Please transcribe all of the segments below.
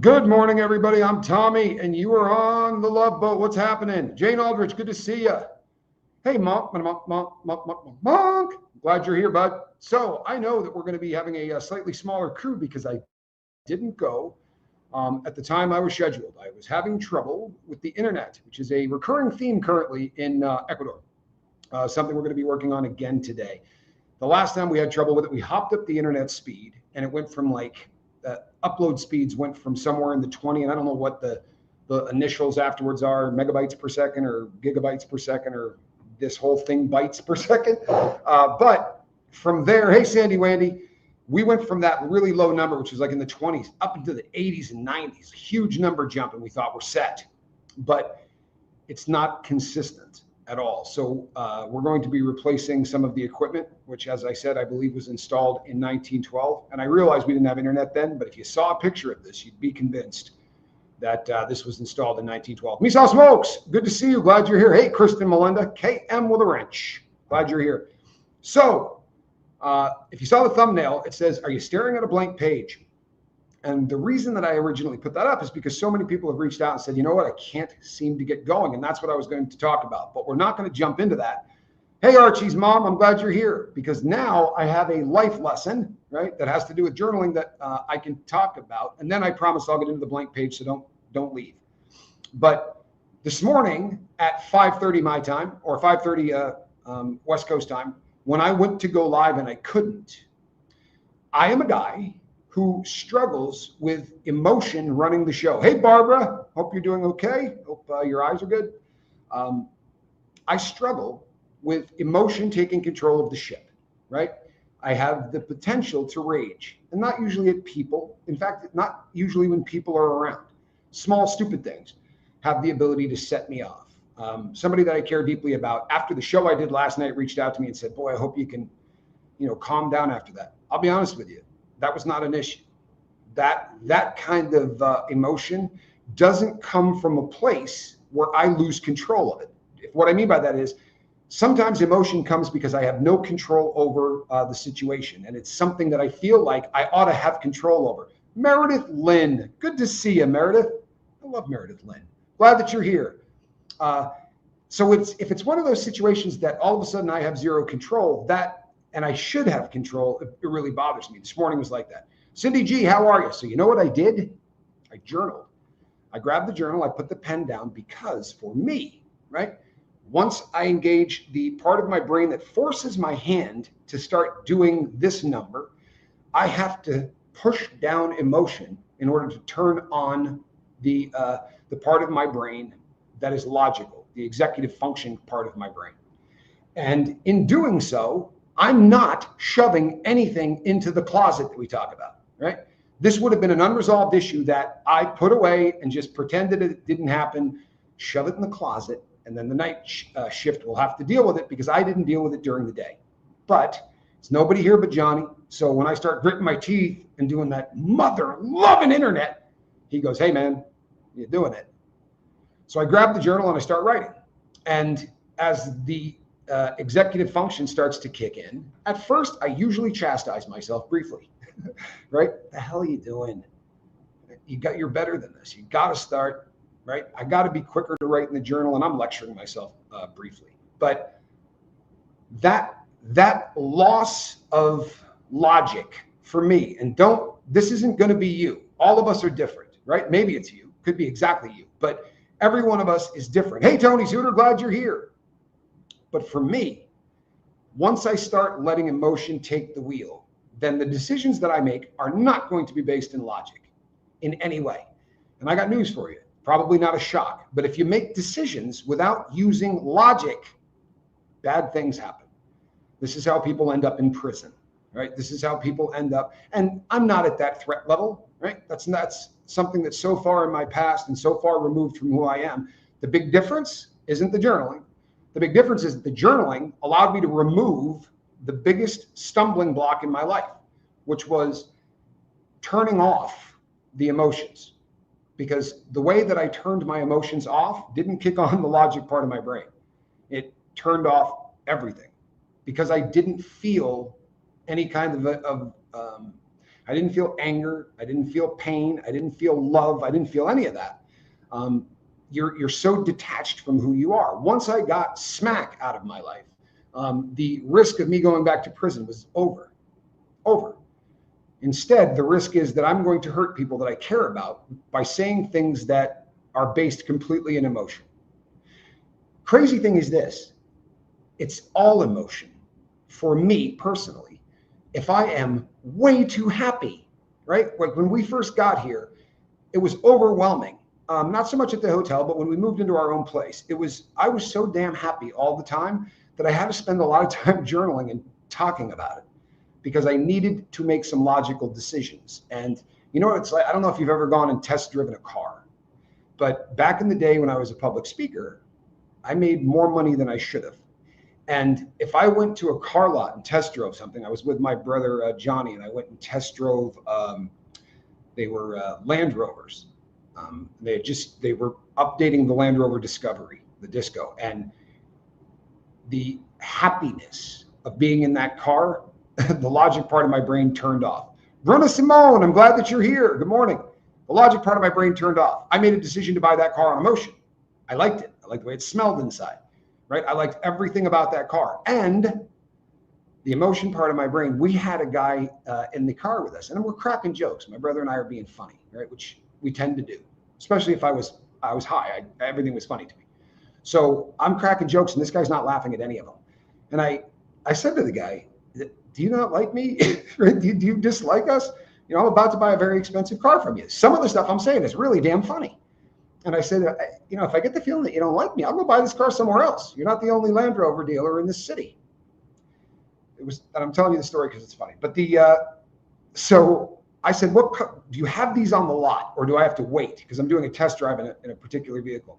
Good morning, everybody. I'm Tommy, and you are on the Love Boat. What's happening? Jane Aldrich, good to see you. Hey, Monk. Glad you're here, bud. So I know that we're going to be having a slightly smaller crew because I didn't go at the time I was scheduled. I was having trouble with the internet, which is a recurring theme currently in Ecuador. Something we're going to be working on again today. The last time we had trouble with it, we hopped up the internet speed, and it went from upload speeds went from somewhere in the 20, and I don't know what the initials afterwards are, megabytes per second or gigabytes per second or this whole thing bytes per second. But from there, hey, Sandy Wandy, we went from that really low number, which was like in the 20s, up into the 80s and 90s, huge number jump, and we thought we're set. But it's not consistent at all. So we're going to be replacing some of the equipment, which, as I said, I believe was installed in 1912. And I realized we didn't have internet then, but if you saw a picture of this, you'd be convinced that this was installed in 1912. Misaw Smokes, good to see you. Glad you're here. Hey, Kristen Melinda, KM with a wrench. Glad you're here. So if you saw the thumbnail, it says, are you staring at a blank page? And the reason that I originally put that up is because so many people have reached out and said, you know what, I can't seem to get going. And that's what I was going to talk about. But we're not going to jump into that. Hey, Archie's mom, I'm glad you're here because now I have a life lesson, right, that has to do with journaling that I can talk about. And then I promise I'll get into the blank page, so don't leave. But this morning at 5:30 my time or 5:30 West Coast time, when I went to go live and I couldn't, I am a guy who struggles with emotion running the show. Hey, Barbara, hope you're doing okay. Hope your eyes are good. I struggle with emotion taking control of the ship, right? I have the potential to rage, and not usually at people. In fact, not usually when people are around. Small, stupid things have the ability to set me off. Somebody that I care deeply about, after the show I did last night, reached out to me and said, boy, I hope you can, calm down after that. I'll be honest with you. That was not an issue. That kind of emotion doesn't come from a place where I lose control of it. What I mean by that is sometimes emotion comes because I have no control over the situation. And it's something that I feel like I ought to have control over. Meredith Lynn, good to see you, Meredith. I love Meredith Lynn. Glad that you're here. So if it's one of those situations that all of a sudden I have zero control, and I should have control, it really bothers me. This morning was like that. Cindy G, how are you? So you know what I did? I journaled. I grabbed the journal, I put the pen down because for me, right? Once I engage the part of my brain that forces my hand to start doing this number, I have to push down emotion in order to turn on the part of my brain that is logical, the executive function part of my brain. And in doing so, I'm not shoving anything into the closet that we talk about, right? This would have been an unresolved issue that I put away and just pretended it didn't happen, shove it in the closet, and then the night shift will have to deal with it because I didn't deal with it during the day. But it's nobody here but Johnny. So when I start gritting my teeth and doing that mother-loving internet, he goes, hey, man, you're doing it. So I grab the journal and I start writing. And as the executive function starts to kick in, at first I usually chastise myself briefly, right? The hell are you doing? You're better than this. You got to start, right? I got to be quicker to write in the journal, and I'm lecturing myself briefly. But that loss of logic for me, and this isn't going to be you. All of us are different, right? Maybe it's you, could be exactly you, but every one of us is different. Hey, Tony Suter, glad you're here. But for me, once I start letting emotion take the wheel, then the decisions that I make are not going to be based in logic in any way. And I got news for you. Probably not a shock. But if you make decisions without using logic, bad things happen. This is how people end up in prison, right? This is how people end up. And I'm not at that threat level, right? That's something that's so far in my past and so far removed from who I am. The big difference isn't the journaling. The big difference is that the journaling allowed me to remove the biggest stumbling block in my life, which was turning off the emotions. Because the way that I turned my emotions off didn't kick on the logic part of my brain. It turned off everything because I didn't feel any kind of I didn't feel anger. I didn't feel pain. I didn't feel love. I didn't feel any of that. You're so detached from who you are. Once I got smack out of my life, the risk of me going back to prison was over. Instead, the risk is that I'm going to hurt people that I care about by saying things that are based completely in emotion. Crazy thing is this, it's all emotion. For me personally, if I am way too happy, right? Like when we first got here, it was overwhelming. Not so much at the hotel, but when we moved into our own place, I was so damn happy all the time that I had to spend a lot of time journaling and talking about it because I needed to make some logical decisions. And you know what it's like? I don't know if you've ever gone and test driven a car, but back in the day when I was a public speaker, I made more money than I should have. And if I went to a car lot and test drove something, I was with my brother Johnny, and I went and test drove. They were Land Rovers. They were updating the Land Rover Discovery, the Disco, and the happiness of being in that car, the logic part of my brain turned off. Bruna Simone, I'm glad that you're here. Good morning. The logic part of my brain turned off. I made a decision to buy that car on emotion. I liked it. I liked the way it smelled inside, right? I liked everything about that car. And the emotion part of my brain, we had a guy in the car with us, and we're cracking jokes. My brother and I are being funny, right? Which we tend to do, especially if I was high. Everything was funny to me. So I'm cracking jokes, and this guy's not laughing at any of them. And I said to the guy, do you not like me? do you dislike us? You know, I'm about to buy a very expensive car from you. Some of the stuff I'm saying is really damn funny. And I said, you know, if I get the feeling that you don't like me, I'll go buy this car somewhere else. You're not the only Land Rover dealer in this city. And I'm telling you the story because it's funny. But so I said, do you have these on the lot, or do I have to wait? Because I'm doing a test drive in a particular vehicle.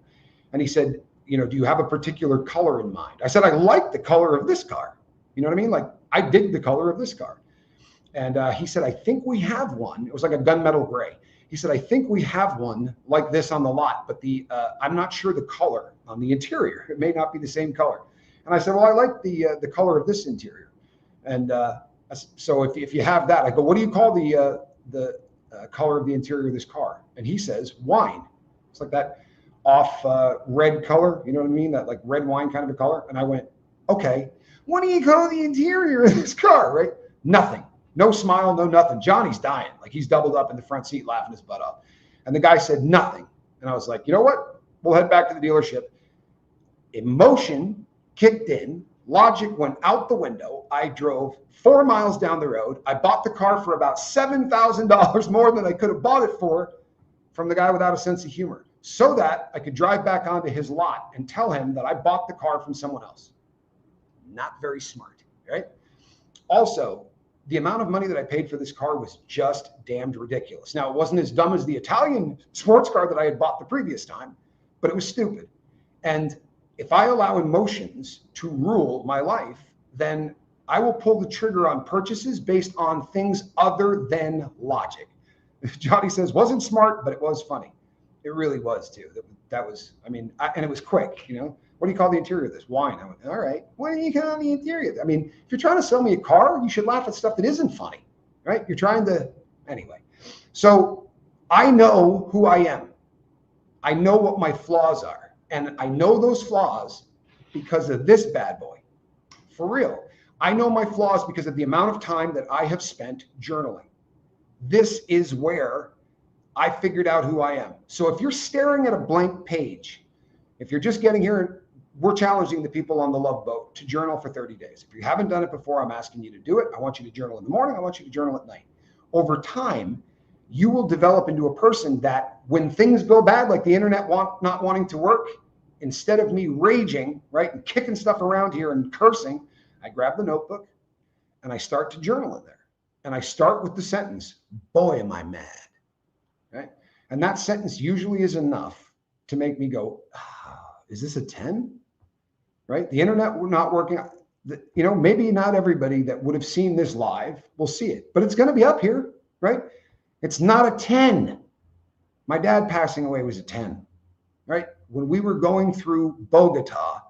And he said, you know, do you have a particular color in mind? I said, I like the color of this car. You know what I mean? Like, I dig the color of this car. And he said, I think we have one. It was like a gunmetal gray. He said, I think we have one like this on the lot, but I'm not sure the color on the interior. It may not be the same color. And I said, well, I like the color of this interior. And so if you have that, I go, what do you call the color of the interior of this car? And he says, wine. It's like that off red color. You know what I mean? That like red wine kind of a color. And I went, okay, what do you call the interior of this car, right? Nothing. No smile, no nothing. Johnny's dying. Like he's doubled up in the front seat laughing his butt off. And the guy said nothing. And I was like, you know what? We'll head back to the dealership. Emotion kicked in. Logic went out the window. I drove 4 miles down the road. I bought the car for about $7,000 more than I could have bought it for from the guy without a sense of humor, so that I could drive back onto his lot and tell him that I bought the car from someone else. Not very smart, right? Also, the amount of money that I paid for this car was just damned ridiculous. Now, it wasn't as dumb as the Italian sports car that I had bought the previous time, but it was stupid. And if I allow emotions to rule my life, then I will pull the trigger on purchases based on things other than logic. Johnny says, wasn't smart, but it was funny. It really was too. That was, I mean, and it was quick, you know. What do you call the interior of this? Wine. I went, all right. What do you call the interior? I mean, if you're trying to sell me a car, you should laugh at stuff that isn't funny, right? You're trying to, anyway. So I know who I am. I know what my flaws are. And I know those flaws because of this bad boy. For real. I know my flaws because of the amount of time that I have spent journaling. This is where I figured out who I am. So if you're staring at a blank page, if you're just getting here, we're challenging the people on the Love Boat to journal for 30 days. If you haven't done it before, I'm asking you to do it. I want you to journal in the morning. I want you to journal at night. Over time, you will develop into a person that when things go bad, like the internet not wanting to work, instead of me raging, right, and kicking stuff around here and cursing, I grab the notebook and I start to journal in there. And I start with the sentence, boy, am I mad, right? And that sentence usually is enough to make me go, is this a 10? Right? The internet not working. You know, maybe not everybody that would have seen this live will see it, but it's going to be up here, right? It's not a 10. My dad passing away was a 10, right? When we were going through Bogota,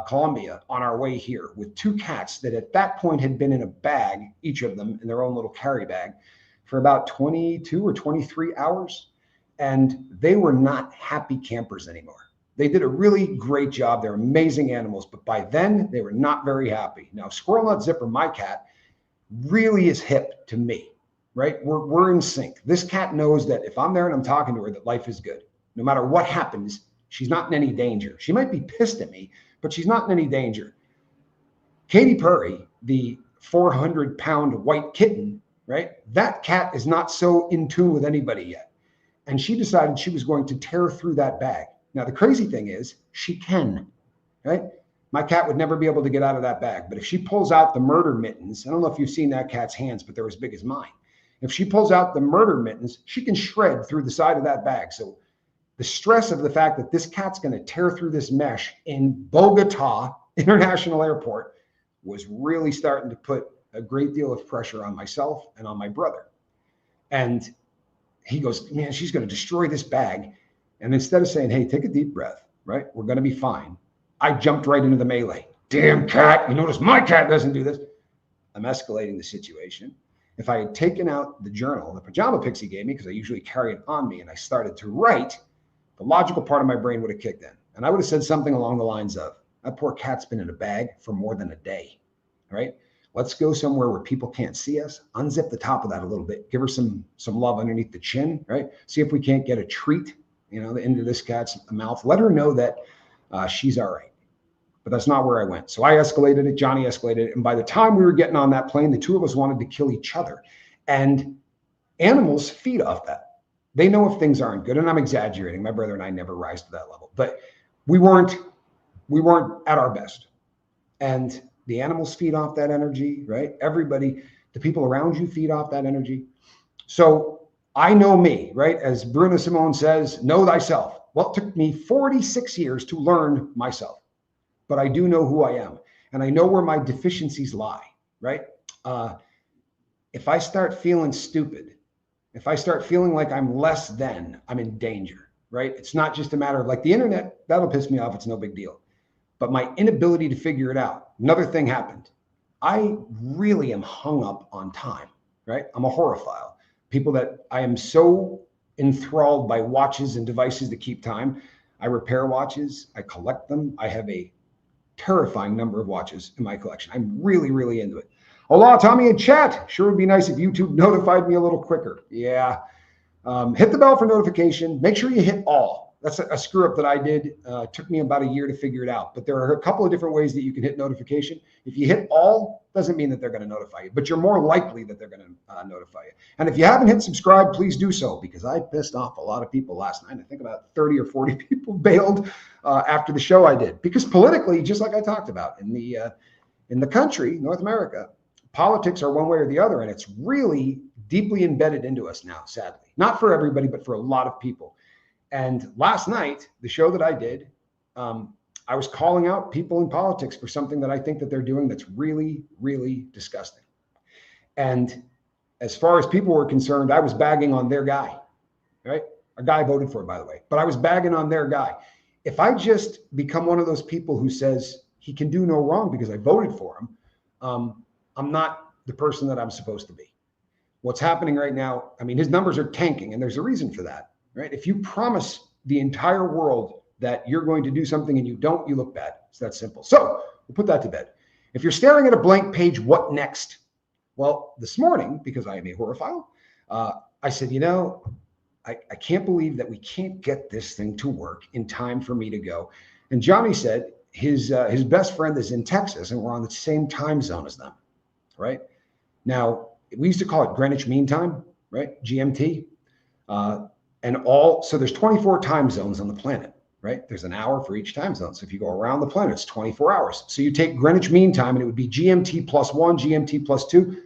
Colombia, on our way here with 2 cats that at that point had been in a bag, each of them in their own little carry bag. for about 22 or 23 hours, and they were not happy campers anymore. They did a really great job. They're amazing animals, but by then they were not very happy. Now, Squirrel Nut Zipper, my cat, really is hip to me, right? We're in sync. This cat knows that if I'm there and I'm talking to her, that life is good. No matter what happens, she's not in any danger. She might be pissed at me, but she's not in any danger. Katy Perry, the 400-pound white kitten, right? That cat is not so in tune with anybody yet. And she decided she was going to tear through that bag. Now, the crazy thing is she can, right? My cat would never be able to get out of that bag. But if she pulls out the murder mittens, I don't know if you've seen that cat's hands, but they're as big as mine. If she pulls out the murder mittens, she can shred through the side of that bag. So the stress of the fact that this cat's going to tear through this mesh in Bogota International Airport was really starting to put a great deal of pressure on myself and on my brother. And he goes, man, she's going to destroy this bag. And instead of saying, hey, take a deep breath, right? We're going to be fine. I jumped right into the melee. Damn cat. You notice my cat doesn't do this. I'm escalating the situation. If I had taken out the journal, the pajama pics he gave me, because I usually carry it on me, and I started to write, the logical part of my brain would have kicked in. And I would have said something along the lines of, that poor cat's been in a bag for more than a day, right? Let's go somewhere where people can't see us. Unzip the top of that a little bit. Give her some love underneath the chin, right? See if we can't get a treat, into this cat's mouth. Let her know that she's all right. But that's not where I went. So I escalated it. Johnny escalated it. And by the time we were getting on that plane, the two of us wanted to kill each other. And animals feed off that. They know if things aren't good. And I'm exaggerating. My brother and I never rise to that level. But we weren't at our best. And the animals feed off that energy, right? Everybody, the people around you feed off that energy. So I know me, right? As Bruno Simone says, know thyself. Well, it took me 46 years to learn myself, but I do know who I am, and I know where my deficiencies lie, right? If I start feeling stupid, if I start feeling like I'm less than, I'm in danger, right? It's not just a matter of like the internet, that'll piss me off. It's no big deal. But my inability to figure it out. Another thing happened. I really am hung up on time, right? I'm a horophile. People that I am so enthralled by watches and devices that keep time. I repair watches. I collect them. I have a terrifying number of watches in my collection. I'm really, really into it. Hola, Tommy in chat. Sure would be nice if YouTube notified me a little quicker. Yeah. Hit the bell for notification. Make sure you hit all. That's a screw up that I did. Took me about a year to figure it out. But there are a couple of different ways that you can hit notification. If you hit all, doesn't mean that they're going to notify you, but you're more likely that they're going to notify you. And if you haven't hit subscribe, please do so, because I pissed off a lot of people last night. I think about 30 or 40 people bailed after the show I did, because politically, just like I talked about in the country, North America, politics are one way or the other, and it's really deeply embedded into us now, sadly. Not for everybody, but for a lot of people. And last night, the show that I did, I was calling out people in politics for something that I think that they're doing that's really, really disgusting. And as far as people were concerned, I was bagging on their guy, right? A guy I voted for, by the way, but I was bagging on their guy. If I just become one of those people who says he can do no wrong because I voted for him, I'm not the person that I'm supposed to be. What's happening right now, I mean, his numbers are tanking, and there's a reason for that. Right? If you promise the entire world that you're going to do something and you don't, you look bad. It's that simple. So we'll put that to bed. If you're staring at a blank page, what next? Well, this morning, because I am a horophile, I said, I can't believe that we can't get this thing to work in time for me to go. And Johnny said his best friend is in Texas, and we're on the same time zone as them, right? Now, we used to call it Greenwich Mean Time, right? GMT. So there's 24 time zones on the planet, right? There's an hour for each time zone. So if you go around the planet, it's 24 hours. So you take Greenwich Mean Time, and it would be GMT plus 1, GMT plus 2.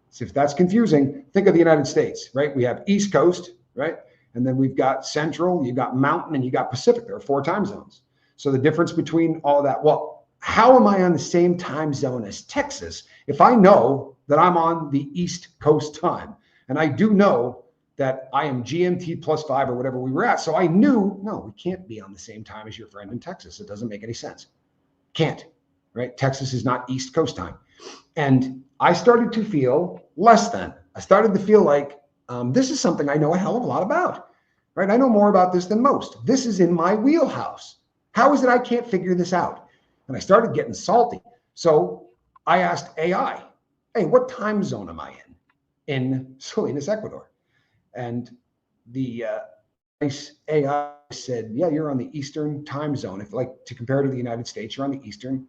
So if that's confusing, think of the United States, right? We have East Coast, right? And then we've got Central, you've got Mountain, and you've got Pacific. There are 4 time zones. So the difference between all that, well, how am I on the same time zone as Texas if I know that I'm on the East Coast time? And I do know that I am GMT plus 5 or whatever we were at. So I knew, no, we can't be on the same time as your friend in Texas. It doesn't make any sense. Can't, right? Texas is not East Coast time. And I started to feel less than. I started to feel like This is something I know a hell of a lot about, right? I know more about this than most. This is in my wheelhouse. How is it I can't figure this out? And I started getting salty. So I asked AI, hey, what time zone am I in Salinas, Ecuador? And the nice AI said, yeah, you're on the Eastern time zone. If like to compare to the United States, you're on the Eastern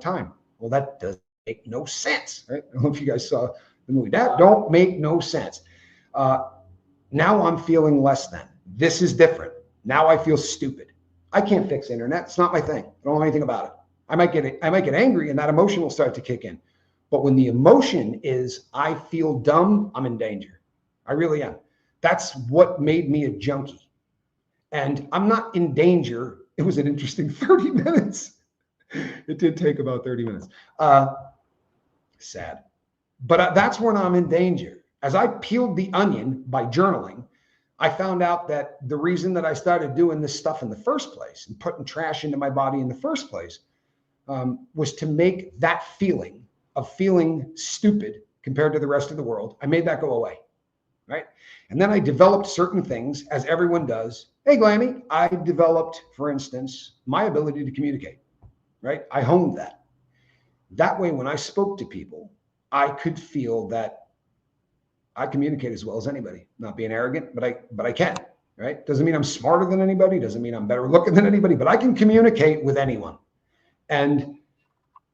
time. Well, that does make no sense, right? I don't know if you guys saw the movie. That don't make no sense. Now I'm feeling less than. This is different. Now I feel stupid. I can't fix internet. It's not my thing. I don't know anything about it. I might get angry and that emotion will start to kick in. But when the emotion is I feel dumb, I'm in danger. I really am. That's what made me a junkie. And I'm not in danger. It was an interesting 30 minutes. It did take about 30 minutes. Sad. But that's when I'm in danger. As I peeled the onion by journaling, I found out that the reason that I started doing this stuff in the first place and putting trash into my body in the first place was to make that feeling of feeling stupid compared to the rest of the world. I made that go away, right? And then I developed certain things, as everyone does. Hey, Glammy, I developed, for instance, my ability to communicate, right? I honed that. That way, when I spoke to people, I could feel that I communicate as well as anybody. Not being arrogant, but I can, right? Doesn't mean I'm smarter than anybody. Doesn't mean I'm better looking than anybody, but I can communicate with anyone. And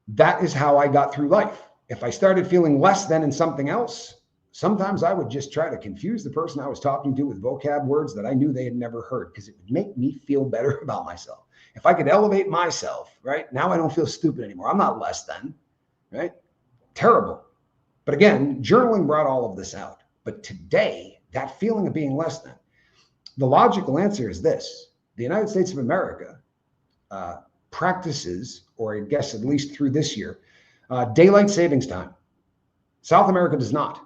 that is how I got through life. If I started feeling less than in something else, sometimes I would just try to confuse the person I was talking to with vocab words that I knew they had never heard because it would make me feel better about myself. If I could elevate myself, right? Now I don't feel stupid anymore. I'm not less than, right? Terrible. But again, journaling brought all of this out. But today, that feeling of being less than, the logical answer is this. The United States of America practices, or I guess at least through this year, daylight savings time. South America does not.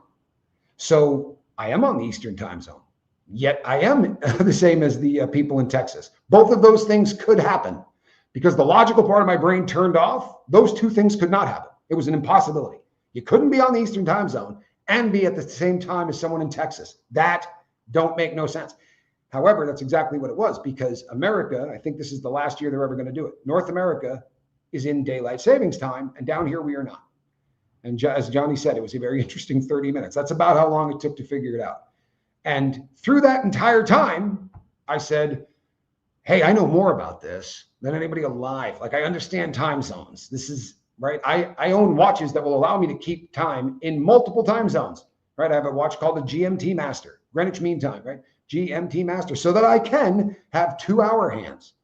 So I am on the Eastern time zone, yet I am the same as the people in Texas. Both of those things could happen because the logical part of my brain turned off. Those two things could not happen. It was an impossibility. You couldn't be on the Eastern time zone and be at the same time as someone in Texas. That don't make no sense. However, that's exactly what it was because America, I think this is the last year they're ever going to do it. North America is in daylight savings time, and down here we are not. And as Johnny said, it was a very interesting 30 minutes. That's about how long it took to figure it out. And through that entire time, I said, hey, I know more about this than anybody alive. Like I understand time zones. This is right. I own watches that will allow me to keep time in multiple time zones, right? I have a watch called the GMT Master, Greenwich Mean Time, right? GMT Master, so that I can have 2-hour hands.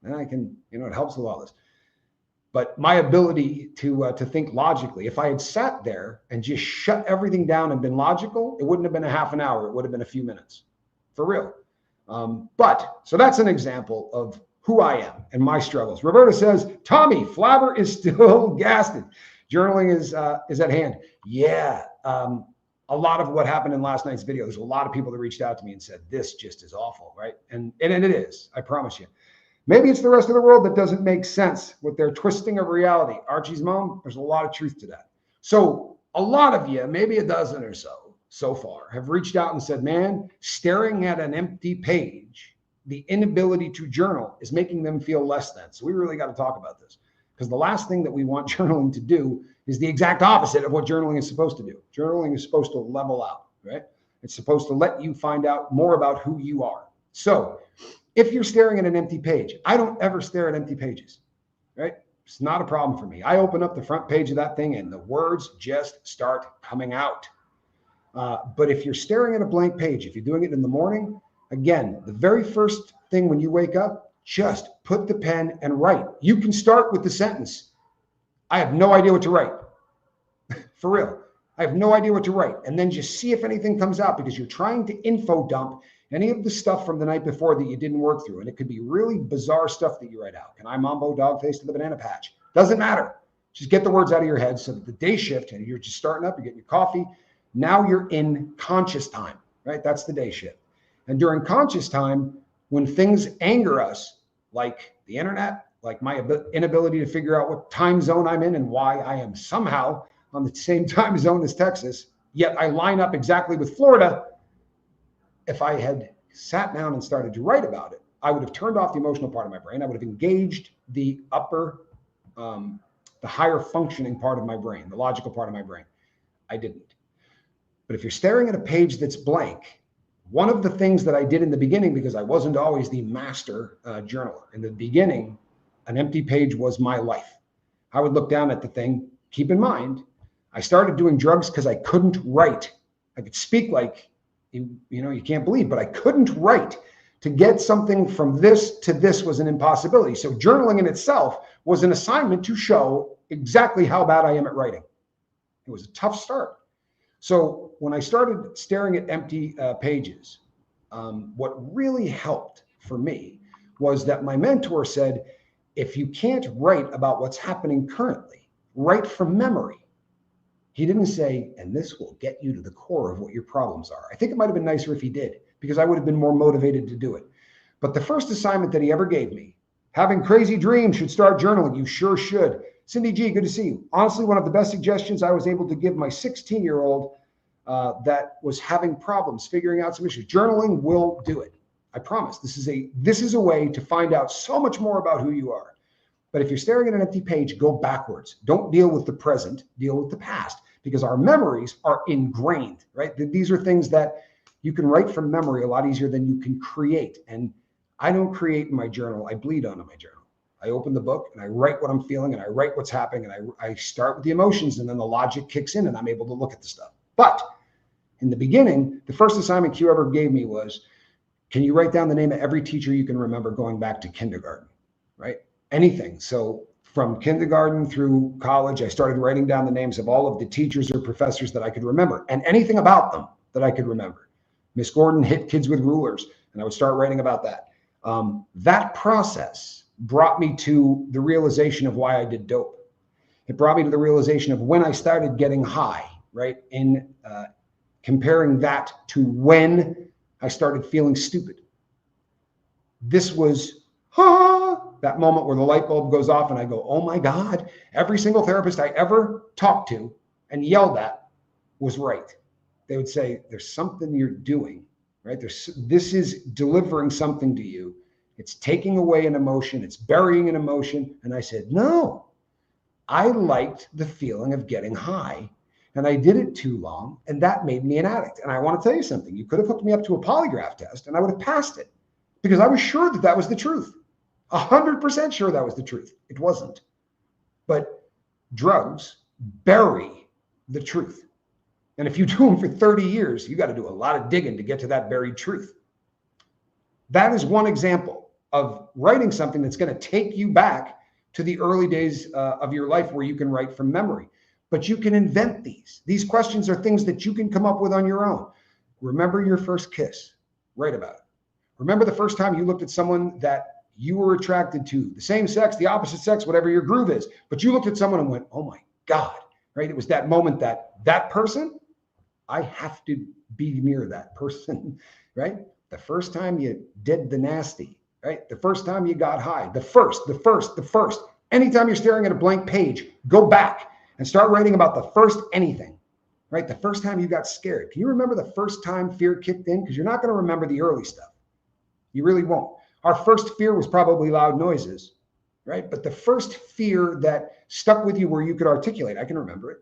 And I can, it helps with all this. But my ability to think logically, if I had sat there and just shut everything down and been logical, it wouldn't have been a half an hour. It would have been a few minutes, for real. So that's an example of who I am and my struggles. Roberta says, Tommy, Flabber is still gasted. Journaling is at hand. Yeah. A lot of what happened in last night's video, there's a lot of people that reached out to me and said, this just is awful, right? And it is, I promise you. Maybe it's the rest of the world that doesn't make sense with their twisting of reality. Archie's mom, there's a lot of truth to that. So a lot of you, maybe a dozen or so far, have reached out and said, man, staring at an empty page, the inability to journal is making them feel less than. So we really got to talk about this because the last thing that we want journaling to do is the exact opposite of what journaling is supposed to do. Journaling is supposed to level out, right? It's supposed to let you find out more about who you are. So if you're staring at an empty page, I don't ever stare at empty pages, right? It's not a problem for me. I open up the front page of that thing and the words just start coming out. But if you're staring at a blank page, if you're doing it in the morning, again, the very first thing when you wake up, just put the pen and write. You can start with the sentence, I have no idea what to write. For real. I have no idea what to write. And then just see if anything comes out because you're trying to info dump any of the stuff from the night before that you didn't work through. And it could be really bizarre stuff that you write out. Can I mambo dog face to the banana patch? Doesn't matter. Just get the words out of your head so that the day shift and you're just starting up, you're getting your coffee. Now you're in conscious time, right? That's the day shift. And during conscious time, when things anger us, like the internet, like my inability to figure out what time zone I'm in and why I am somehow on the same time zone as Texas, yet I line up exactly with Florida. If I had sat down and started to write about it, I would have turned off the emotional part of my brain. I would have engaged the higher functioning part of my brain, the logical part of my brain. I didn't. But if you're staring at a page that's blank, one of the things that I did in the beginning, because I wasn't always the master journaler, in the beginning, an empty page was my life. I would look down at the thing. Keep in mind, I started doing drugs because I couldn't write. I could speak like, you can't believe, but I couldn't write. To get something from this to this was an impossibility. So journaling in itself was an assignment to show exactly how bad I am at writing. It was a tough start. So when I started staring at empty pages, what really helped for me was that my mentor said, if you can't write about what's happening currently, write from memory. He didn't say, and this will get you to the core of what your problems are. I think it might have been nicer if he did, because I would have been more motivated to do it. But the first assignment that he ever gave me, having crazy dreams, should start journaling. You sure should. Cindy G, good to see you. Honestly, one of the best suggestions I was able to give my 16-year-old that was having problems figuring out some issues. Journaling will do it. I promise. This is a way to find out so much more about who you are. But if you're staring at an empty page, go backwards. Don't deal with the present, deal with the past, because our memories are ingrained, right? These are things that you can write from memory a lot easier than you can create. And I don't create in my journal. I bleed onto my journal. I open the book and I write what I'm feeling and I write what's happening, and I start with the emotions, and then the logic kicks in and I'm able to look at the stuff. But in the beginning, the first assignment Q ever gave me was, can you write down the name of every teacher you can remember going back to kindergarten, right? Anything. So from kindergarten through college, I started writing down the names of all of the teachers or professors that I could remember, and anything about them that I could remember. Miss Gordon hit kids with rulers, and I would start writing about that. That process brought me to the realization of why I did dope. It brought me to the realization of when I started getting high, right? In comparing that to when I started feeling stupid. This was that moment where the light bulb goes off and I go, oh my God, every single therapist I ever talked to and yelled at was right. They would say, there's something you're doing, right? This is delivering something to you. It's taking away an emotion. It's burying an emotion. And I said, no, I liked the feeling of getting high. And I did it too long, and that made me an addict. And I want to tell you something. You could have hooked me up to a polygraph test and I would have passed it, because I was sure that that was the truth. 100% sure that was the truth. It wasn't. But drugs bury the truth. And if you do them for 30 years, you got to do a lot of digging to get to that buried truth. That is one example of writing something that's going to take you back to the early days of your life where you can write from memory. But you can invent these. These questions are things that you can come up with on your own. Remember your first kiss. Write about it. Remember the first time you looked at someone that you were attracted to, the same sex, the opposite sex, whatever your groove is. But you looked at someone and went, oh my God, right? It was that moment that person, I have to be near that person, right? The first time you did the nasty, right? The first time you got high, the first. Anytime you're staring at a blank page, go back and start writing about the first anything, right? The first time you got scared. Can you remember the first time fear kicked in? Because you're not going to remember the early stuff. You really won't. Our first fear was probably loud noises, right? But the first fear that stuck with you where you could articulate, I can remember it.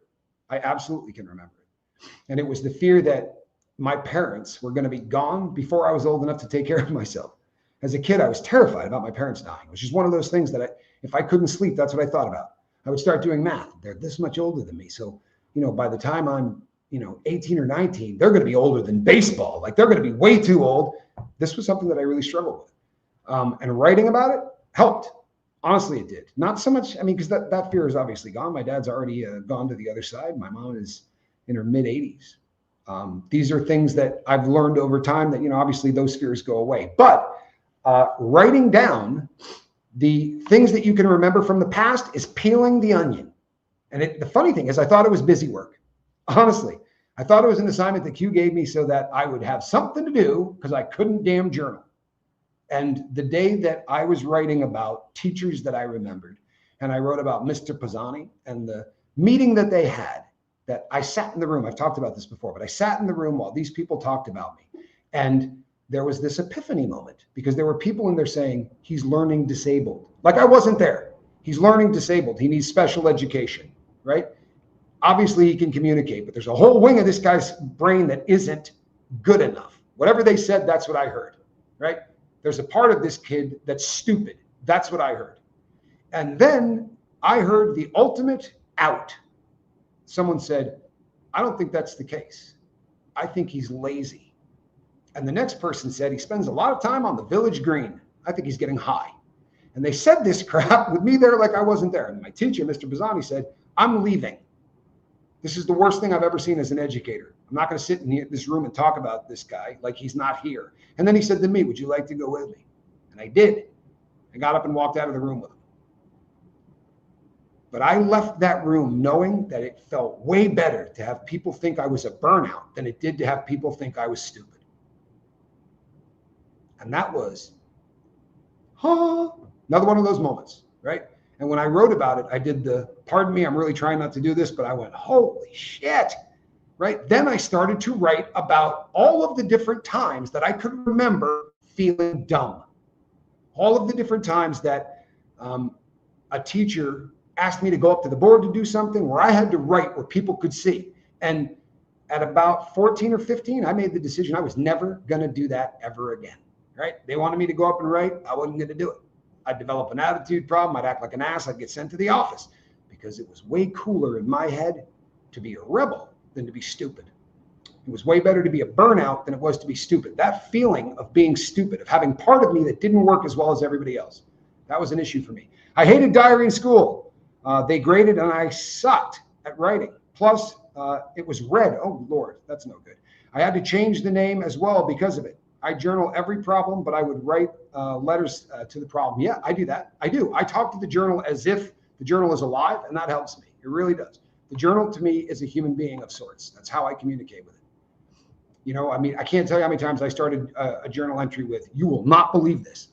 I absolutely can remember it. And it was the fear that my parents were going to be gone before I was old enough to take care of myself. As a kid, I was terrified about my parents dying, which is one of those things that if I couldn't sleep, that's what I thought about. I would start doing math. They're this much older than me. So, by the time I'm, 18 or 19, they're going to be older than baseball. Like, they're going to be way too old. This was something that I really struggled with. And writing about it helped. Honestly, it did. Not so much, because that fear is obviously gone. My dad's already gone to the other side. My mom is in her mid-80s. These are things that I've learned over time that, obviously those fears go away. But writing down the things that you can remember from the past is peeling the onion. And the funny thing is, I thought it was busy work. Honestly, I thought it was an assignment that Q gave me so that I would have something to do because I couldn't damn journal. And the day that I was writing about teachers that I remembered, and I wrote about Mr. Pisani and the meeting that they had, that I sat in the room. I've talked about this before, but I sat in the room while these people talked about me. And there was this epiphany moment because there were people in there saying, he's learning disabled. Like I wasn't there. He's learning disabled. He needs special education, right? Obviously he can communicate, but there's a whole wing of this guy's brain that isn't good enough. Whatever they said, that's what I heard, right? There's a part of this kid that's stupid. That's what I heard. And then I heard the ultimate out. Someone said, I don't think that's the case. I think he's lazy. And the next person said, he spends a lot of time on the village green. I think he's getting high. And they said this crap with me there like I wasn't there. And my teacher, Mr. Bazzani, said, I'm leaving. This is the worst thing I've ever seen as an educator. I'm not going to sit in this room and talk about this guy like he's not here. And then he said to me, would you like to go with me? And I did. I got up and walked out of the room with him. But I left that room knowing that it felt way better to have people think I was a burnout than it did to have people think I was stupid. And that was, another one of those moments, right? And when I wrote about it, I did pardon me, I'm really trying not to do this, but I went, holy shit, right? Then I started to write about all of the different times that I could remember feeling dumb. All of the different times that a teacher asked me to go up to the board to do something where I had to write where people could see. And at about 14 or 15, I made the decision I was never going to do that ever again, right? They wanted me to go up and write. I wasn't going to do it. I'd develop an attitude problem. I'd act like an ass. I'd get sent to the office because it was way cooler in my head to be a rebel than to be stupid. It was way better to be a burnout than it was to be stupid. That feeling of being stupid, of having part of me that didn't work as well as everybody else, that was an issue for me. I hated diary in school. They graded and I sucked at writing. Plus, it was red. Oh, Lord, that's no good. I had to change the name as well because of it. I journal every problem, but I would write letters to the problem. Yeah, I do that. I do. I talk to the journal as if the journal is alive, and that helps me. It really does. The journal to me is a human being of sorts. That's how I communicate with it. You know, I mean, I can't tell you how many times I started a journal entry with, you will not believe this.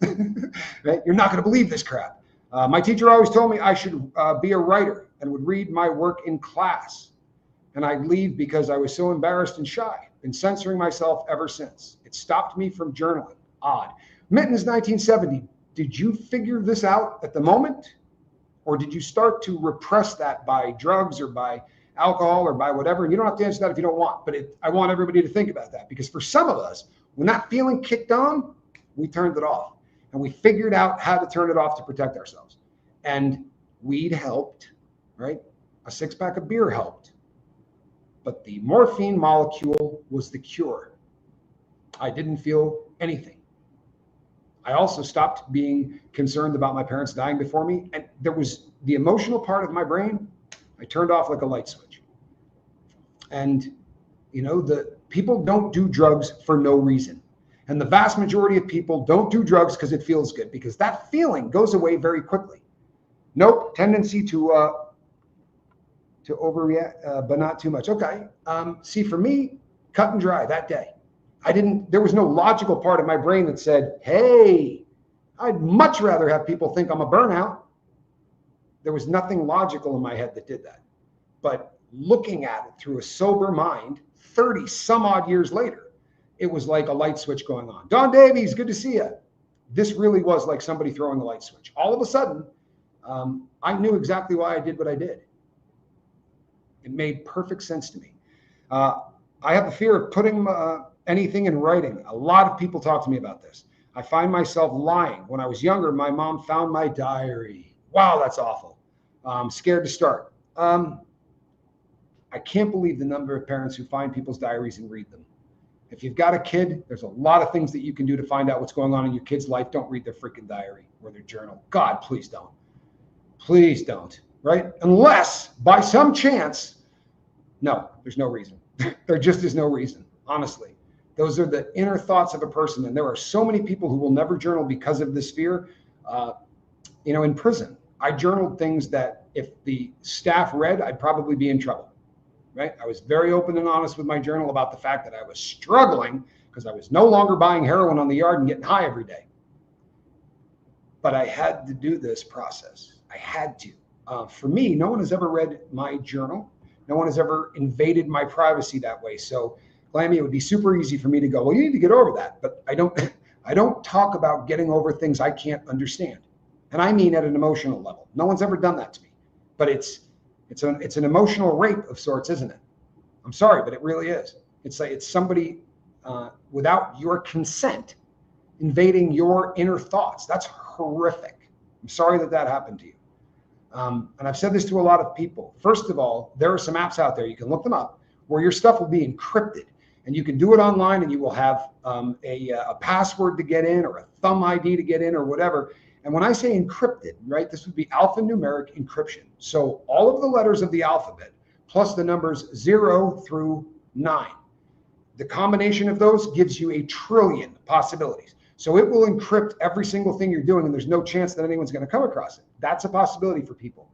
Right? You're not going to believe this crap. My teacher always told me I should be a writer and would read my work in class. And I'd leave because I was so embarrassed and shy. Been censoring myself ever since. It stopped me from journaling. Odd. Mittens 1970, did you figure this out at the moment? Or did you start to repress that by drugs or by alcohol or by whatever? And you don't have to answer that if you don't want, but I want everybody to think about that, because for some of us, when that feeling kicked on, we turned it off and we figured out how to turn it off to protect ourselves. And weed helped, right? A 6-pack of beer helped. But the morphine molecule was the cure. I didn't feel anything. I also stopped being concerned about my parents dying before me. And there was the emotional part of my brain, I turned off like a light switch. And, you know, the people don't do drugs for no reason. And the vast majority of people don't do drugs because it feels good, because that feeling goes away very quickly. Nope, tendency to overreact, but not too much. Okay. See, for me, cut and dry that day. There was no logical part of my brain that said, hey, I'd much rather have people think I'm a burnout. There was nothing logical in my head that did that. But looking at it through a sober mind, 30 some odd years later, it was like a light switch going on. Don Davies, good to see you. This really was like somebody throwing a light switch. All of a sudden, I knew exactly why I did what I did. It made perfect sense to me. I have a fear of putting anything in writing. A lot of people talk to me about this. I find myself lying. When I was younger, my mom found my diary. Wow, that's awful. I'm scared to start. I can't believe the number of parents who find people's diaries and read them. If you've got a kid, there's a lot of things that you can do to find out what's going on in your kid's life. Don't read their freaking diary or their journal. God, please don't. Please don't. Right? Unless by some chance, no, there's no reason. There just is no reason, honestly. Those are the inner thoughts of a person. And there are so many people who will never journal because of this fear. You know, in prison, I journaled things that if the staff read, I'd probably be in trouble, right? I was very open and honest with my journal about the fact that I was struggling because I was no longer buying heroin on the yard and getting high every day. But I had to do this process. I had to. For me, no one has ever read my journal No one has ever invaded my privacy that way. So, Glammy, it would be super easy for me to go, well, you need to get over that. But I don't talk about getting over things I can't understand. And I mean at an emotional level. No one's ever done that to me. But it's an emotional rape of sorts, isn't it? I'm sorry, but it really is. It's like it's somebody without your consent invading your inner thoughts. That's horrific. I'm sorry that happened to you. And I've said this to a lot of people. First of all, there are some apps out there, you can look them up, where your stuff will be encrypted. And you can do it online, and you will have a password to get in, or a thumb ID to get in, or whatever. And when I say encrypted, right, this would be alphanumeric encryption. So all of the letters of the alphabet plus the numbers 0 through 9. The combination of those gives you a trillion possibilities. So it will encrypt every single thing you're doing, and there's no chance that anyone's going to come across it. That's a possibility for people.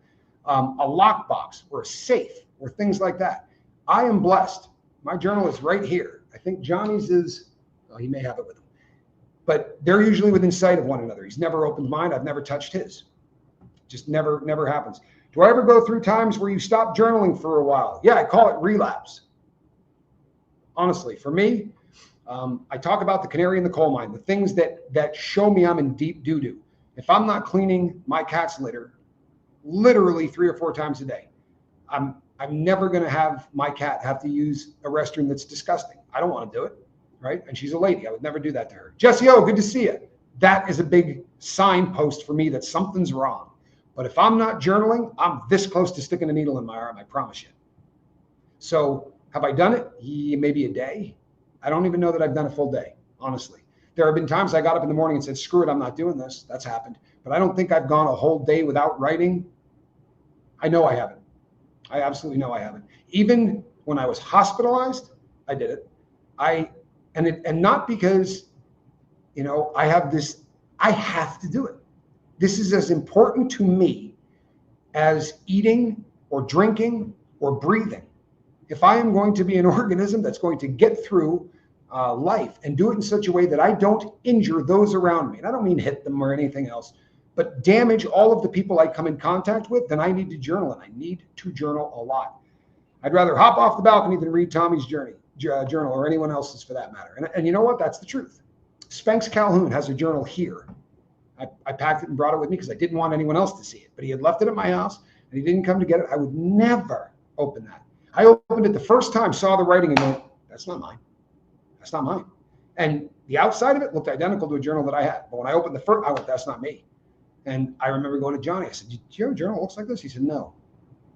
A lockbox or a safe or things like that. I am blessed. My journal is right here. I think Johnny's is, well, he may have it with him. But they're usually within sight of one another. He's never opened mine. I've never touched his. Just never happens. Do I ever go through times where you stop journaling for a while? Yeah, I call it relapse. Honestly, for me, I talk about the canary in the coal mine, the things that show me I'm in deep doo-doo. If I'm not cleaning my cat's litter literally 3 or 4 times a day, I'm never going to have my cat have to use a restroom that's disgusting. I don't want to do it. Right? And she's a lady. I would never do that to her. Jesse, oh, good to see you. That is a big signpost for me that something's wrong. But if I'm not journaling, I'm this close to sticking a needle in my arm, I promise you. So have I done it? Maybe a day. I don't even know that I've done a full day, honestly. There have been times I got up in the morning and said, screw it, I'm not doing this. That's happened. But I don't think I've gone a whole day without writing. I know I haven't. I absolutely know I haven't. Even when I was hospitalized, I did it. And not because, I have to do it. This is as important to me as eating or drinking or breathing. If I am going to be an organism that's going to get through life and do it in such a way that I don't injure those around me, and I don't mean hit them or anything else, but damage all of the people I come in contact with, then I need to journal, and I need to journal a lot. I'd rather hop off the balcony than read Tommy's journal or anyone else's for that matter. And you know what? That's the truth. Spanx Calhoun has a journal here. I packed it and brought it with me because I didn't want anyone else to see it. But he had left it at my house and he didn't come to get it. I would never open that. I opened it the first time, saw the writing and went, that's not mine. That's not mine. And the outside of it looked identical to a journal that I had. But when I opened the first, I went, that's not me. And I remember going to Johnny. I said, do you have a journal that looks like this? He said, no.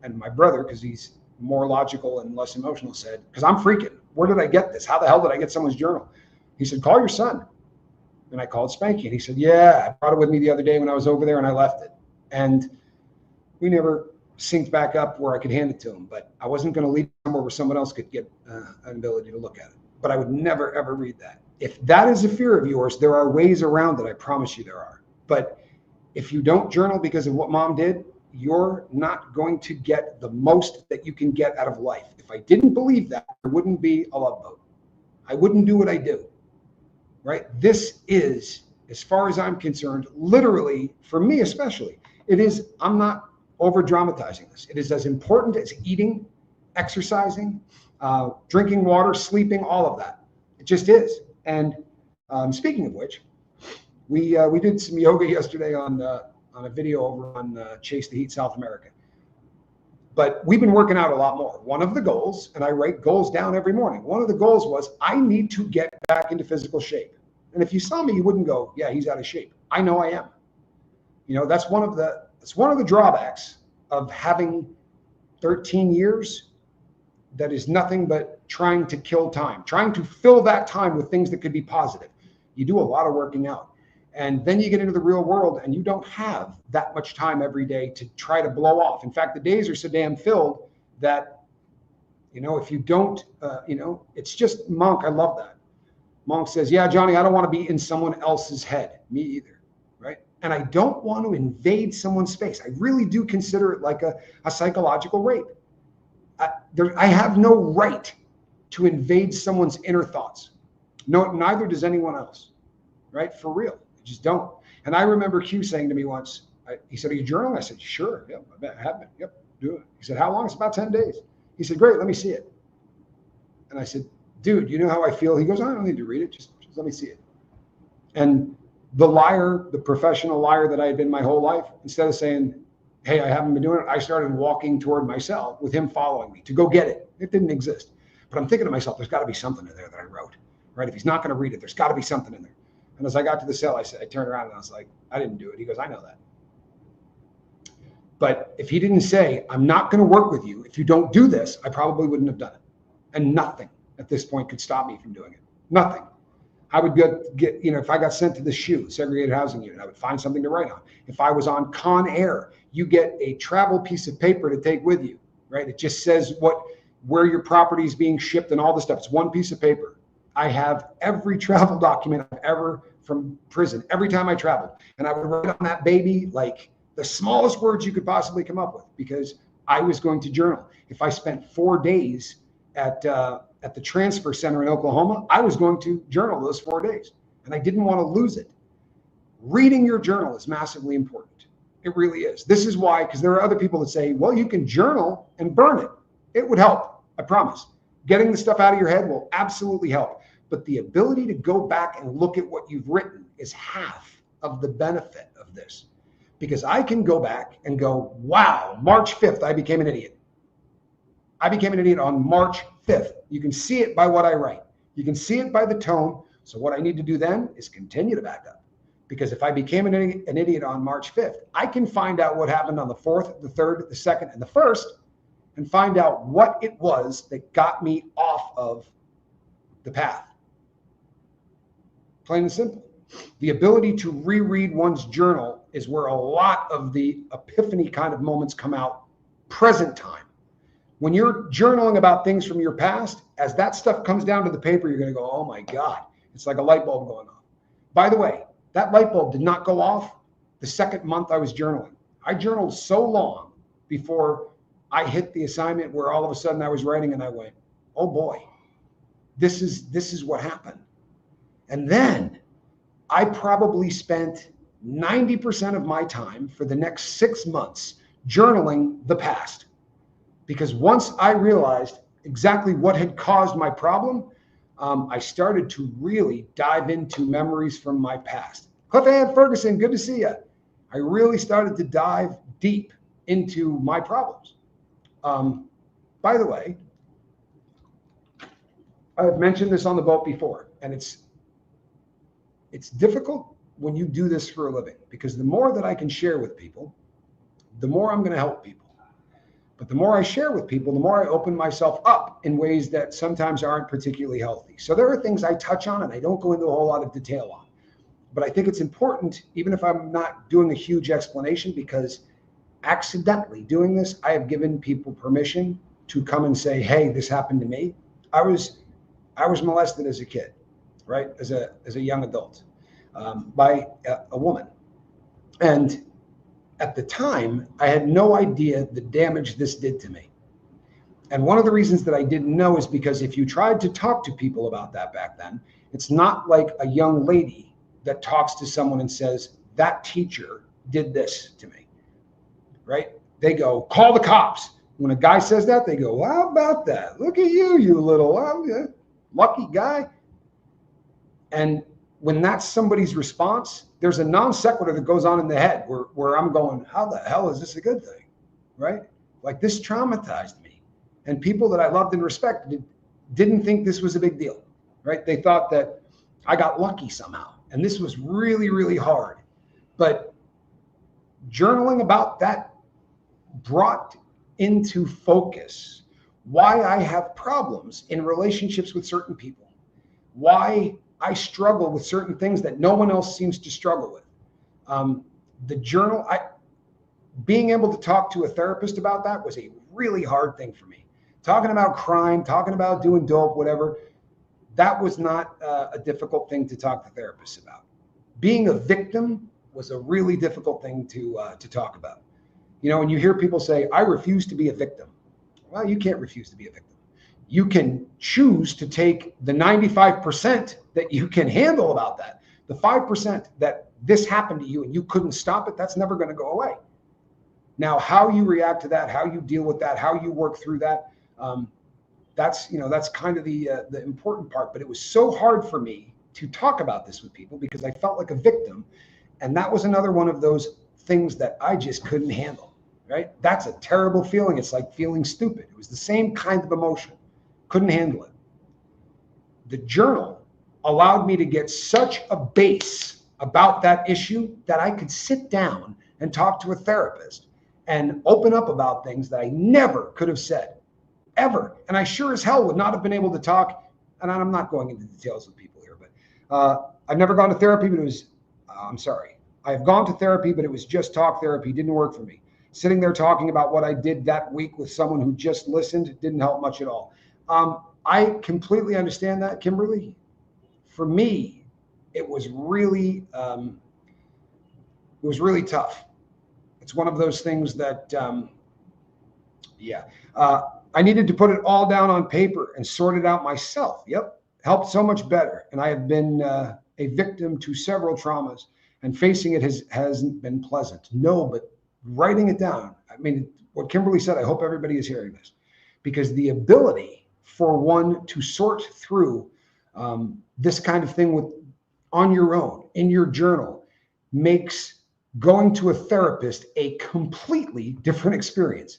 And my brother, because he's more logical and less emotional, said, because I'm freaking. Where did I get this? How the hell did I get someone's journal? He said, call your son. And I called Spanky. And he said, yeah, I brought it with me the other day when I was over there and I left it. And we never synced back up where I could hand it to him. But I wasn't going to leave it somewhere where someone else could get an ability to look at it. But I would never, ever read that. If that is a fear of yours, there are ways around it. I promise you there are. But if you don't journal because of what mom did, you're not going to get the most that you can get out of life. If I didn't believe that, there wouldn't be a Love Boat. I wouldn't do what I do, right? This is, as far as I'm concerned, literally, for me especially, I'm not over dramatizing this. It is as important as eating, exercising, drinking water, sleeping, all of that. It just is. And speaking of which, we did some yoga yesterday on a video over on Chase the Heat South America. But we've been working out a lot more. One of the goals, and I write goals down every morning, one of the goals was I need to get back into physical shape. And if you saw me, you wouldn't go, yeah, he's out of shape. I know I am. That's one of the drawbacks of having 13 years that is nothing but trying to kill time, trying to fill that time with things that could be positive. You do a lot of working out. And then you get into the real world and you don't have that much time every day to try to blow off. In fact, the days are so damn filled that, if you don't, it's just Monk. I love that. Monk says, yeah, Johnny, I don't want to be in someone else's head. Me either. Right. And I don't want to invade someone's space. I really do consider it like a psychological rape. I have no right to invade someone's inner thoughts. No, neither does anyone else. Right. For real. Just don't. And I remember Q saying to me once, he said, are you journaling? I said, sure. Yep, I have been. Yep, do it. He said, how long? It's about 10 days. He said, great, let me see it. And I said, dude, you know how I feel? He goes, I don't need to read it. Just let me see it. And the liar, the professional liar that I had been my whole life, instead of saying, hey, I haven't been doing it, I started walking toward my cell with him following me to go get it. It didn't exist. But I'm thinking to myself, there's got to be something in there that I wrote, right? If he's not going to read it, there's got to be something in there. And as I got to the cell, I turned around and I was like, I didn't do it. He goes, I know that. But if he didn't say, I'm not going to work with you if you don't do this, I probably wouldn't have done it. And nothing at this point could stop me from doing it. Nothing. I would get, if I got sent to the SHU, segregated housing unit, I would find something to write on. If I was on Con Air, you get a travel piece of paper to take with you, right? It just says where your property is being shipped and all this stuff. It's one piece of paper. I have every travel document I've ever from prison, every time I traveled. And I would write on that baby like the smallest words you could possibly come up with, because I was going to journal. If I spent 4 days at the transfer center in Oklahoma, I was going to journal those 4 days, and I didn't want to lose it. Reading your journal is massively important. It really is. This is why, because there are other people that say, well, you can journal and burn it. It would help. I promise. Getting the stuff out of your head will absolutely help. But the ability to go back and look at what you've written is half of the benefit of this. Because I can go back and go, wow, March 5th, I became an idiot. I became an idiot on March 5th. You can see it by what I write. You can see it by the tone. So what I need to do then is continue to back up. Because if I became an idiot on March 5th, I can find out what happened on the 4th, the 3rd, the 2nd, and the 1st, and find out what it was that got me off of the path. Plain and simple. The ability to reread one's journal is where a lot of the epiphany kind of moments come out present time. When you're journaling about things from your past, as that stuff comes down to the paper, you're going to go, oh my God, it's like a light bulb going off. By the way, that light bulb did not go off the second month I was journaling. I journaled so long before I hit the assignment where all of a sudden I was writing and I went, oh boy, this is what happened. And then I probably spent 90% of my time for the next 6 months journaling the past. Because once I realized exactly what had caused my problem, I started to really dive into memories from my past. Cliff Ann Ferguson, good to see you. I really started to dive deep into my problems. By the way, I've mentioned this on the boat before, and it's difficult when you do this for a living, because the more that I can share with people, the more I'm going to help people. But the more I share with people, the more I open myself up in ways that sometimes aren't particularly healthy. So there are things I touch on and I don't go into a whole lot of detail on. But I think it's important, even if I'm not doing a huge explanation, because accidentally doing this, I have given people permission to come and say, hey, this happened to me. I was molested as a kid, right? As a young adult by a woman. And at the time, I had no idea the damage this did to me. And one of the reasons that I didn't know is because if you tried to talk to people about that back then, it's not like a young lady that talks to someone and says, that teacher did this to me, right? They go, call the cops. When a guy says that, they go, well, how about that? Look at you, you little lucky guy. And when that's somebody's response, there's a non sequitur that goes on in the head where I'm going, how the hell is this a good thing, right? Like, this traumatized me. And people that I loved and respected didn't think this was a big deal, right? They thought that I got lucky somehow. And this was really, really hard. But journaling about that brought into focus why I have problems in relationships with certain people, why I struggle with certain things that no one else seems to struggle with. The journal, being able to talk to a therapist about that was a really hard thing for me. Talking about crime, talking about doing dope, whatever, that was not a difficult thing to talk to therapists about. Being a victim was a really difficult thing to talk about. You know, when you hear people say, I refuse to be a victim. Well, you can't refuse to be a victim. You can choose to take the 95% that you can handle about that. The 5% that this happened to you and you couldn't stop it, that's never going to go away. Now, how you react to that, how you deal with that, how you work through that, That's kind of the important part. But it was so hard for me to talk about this with people because I felt like a victim, and that was another one of those things that I just couldn't handle. Right? That's a terrible feeling. It's like feeling stupid. It was the same kind of emotion. Couldn't handle it. The journal allowed me to get such a base about that issue that I could sit down and talk to a therapist and open up about things that I never could have said, ever. And I sure as hell would not have been able to talk. And I'm not going into details with people here, but I've never gone to therapy, but it was, I'm sorry. I've gone to therapy, but it was just talk therapy. It didn't work for me. Sitting there talking about what I did that week with someone who just listened didn't help much at all. I completely understand that, Kimberly. For me, it was really tough. It's one of those things that, I needed to put it all down on paper and sort it out myself. Yep, helped so much better. And I have been a victim to several traumas, and facing it hasn't been pleasant. No, but writing it down. I mean, what Kimberly said, I hope everybody is hearing this, because the ability for one to sort through this kind of thing on your own, in your journal, makes going to a therapist a completely different experience.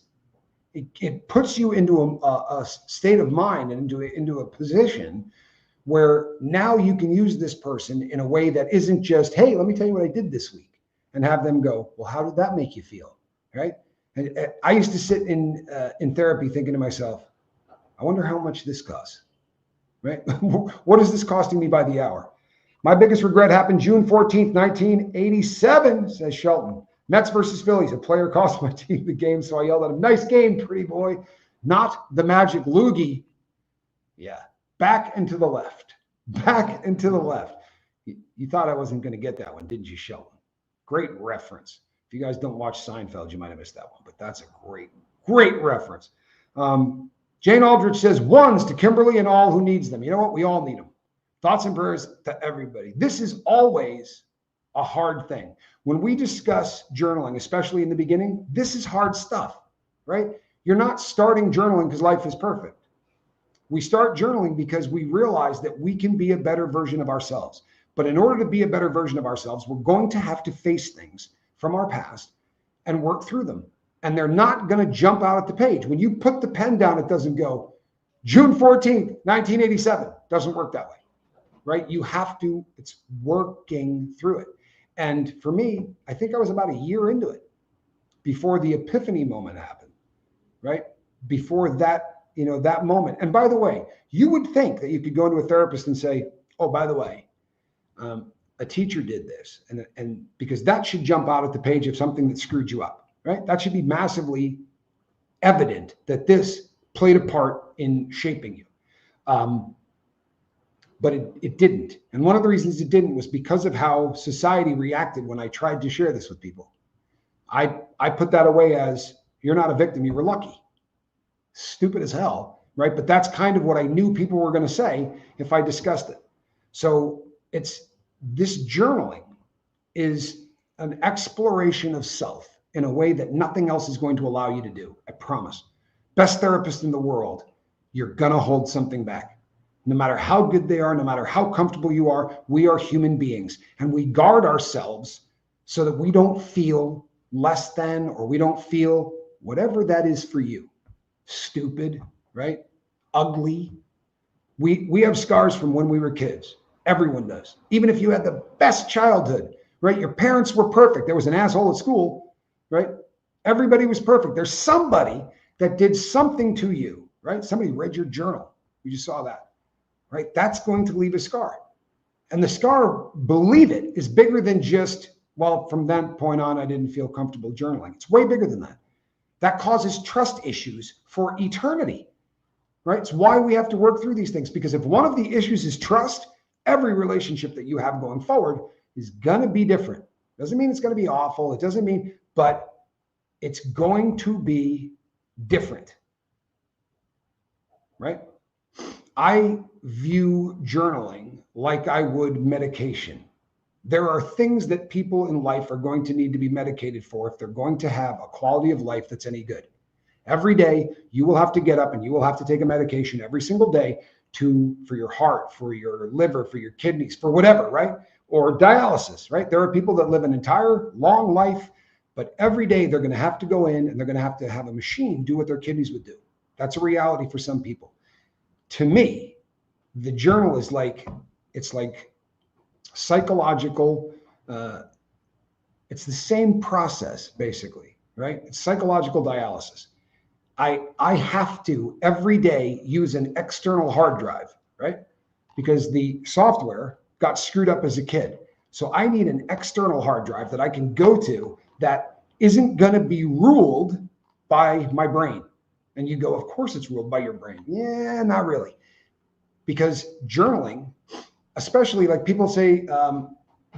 It puts you into a state of mind and into a position where now you can use this person in a way that isn't just, hey, let me tell you what I did this week, and have them go, well, how did that make you feel? Right? And I used to sit in therapy thinking to myself, I wonder how much this costs. Right? What is this costing me by the hour? My biggest regret happened June 14th, 1987, says Shelton. Mets versus Phillies. A player cost my team the game, so I yelled at him, nice game, pretty boy. Not the magic loogie. Yeah, back and to the left. Back and to the left. You thought I wasn't going to get that one, didn't you, Shelton? Great reference. If you guys don't watch Seinfeld, you might have missed that one, but that's a great reference. Jane Aldrich says, ones to Kimberly and all who needs them. You know what? We all need them. Thoughts and prayers to everybody. This is always a hard thing. When we discuss journaling, especially in the beginning, this is hard stuff, right? You're not starting journaling because life is perfect. We start journaling because we realize that we can be a better version of ourselves. But in order to be a better version of ourselves, we're going to have to face things from our past and work through them. And they're not going to jump out at the page. When you put the pen down, it doesn't go, June 14th, 1987. Doesn't work that way, right? You have to, it's working through it. And for me, I think I was about a year into it before the epiphany moment happened, right? Before that, that moment. And by the way, you would think that you could go into a therapist and say, oh, by the way, a teacher did this. And because that should jump out at the page of something that screwed you up, right? That should be massively evident that this played a part in shaping you. But it didn't. And one of the reasons it didn't was because of how society reacted when I tried to share this with people. I put that away as, you're not a victim, you were lucky. Stupid as hell, right? But that's kind of what I knew people were going to say if I discussed it. So this journaling is an exploration of self in a way that nothing else is going to allow you to do. I promise. Best therapist in the world, you're going to hold something back. No matter how good they are, no matter how comfortable you are, we are human beings, and we guard ourselves so that we don't feel less than, or we don't feel whatever that is for you. Stupid, right? Ugly. We have scars from when we were kids. Everyone does. Even if you had the best childhood, right? Your parents were perfect. There was an asshole at school, right? Everybody was perfect. There's somebody that did something to you, right? Somebody read your journal. You just saw that. Right? That's going to leave a scar. And the scar, believe it, is bigger than just, well, from that point on, I didn't feel comfortable journaling. It's way bigger than that. That causes trust issues for eternity, right? It's why we have to work through these things, because if one of the issues is trust, every relationship that you have going forward is going to be different. Doesn't mean it's going to be awful. It doesn't mean, but it's going to be different, right? I view journaling like I would medication. There are things that people in life are going to need to be medicated for if they're going to have a quality of life that's any good. Every day you will have to get up and you will have to take a medication every single day for your heart, for your liver, for your kidneys, for whatever, right? Or dialysis, right? There are people that live an entire long life, but every day they're going to have to go in and they're going to have a machine do what their kidneys would do. That's a reality for some people. To me, the journal is it's like psychological. It's the same process, basically, right? It's psychological dialysis. I have to every day use an external hard drive, right? Because the software got screwed up as a kid. So I need an external hard drive that I can go to that isn't going to be ruled by my brain. And you go, of course it's ruled by your brain. Yeah, not really. Because journaling, especially like people say,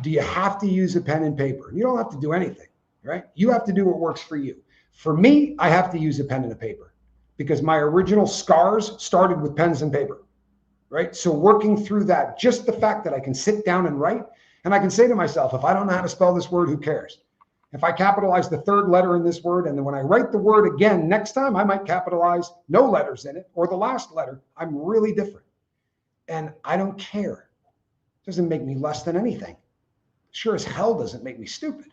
do you have to use a pen and paper? You don't have to do anything, right? You have to do what works for you. For me, I have to use a pen and a paper because my original scars started with pens and paper, right? So working through that, just the fact that I can sit down and write, and I can say to myself, if I don't know how to spell this word, who cares? If I capitalize the third letter in this word, and then when I write the word again, next time I might capitalize no letters in it or the last letter, I'm really different. And I don't care. It doesn't make me less than anything. Sure as hell doesn't make me stupid.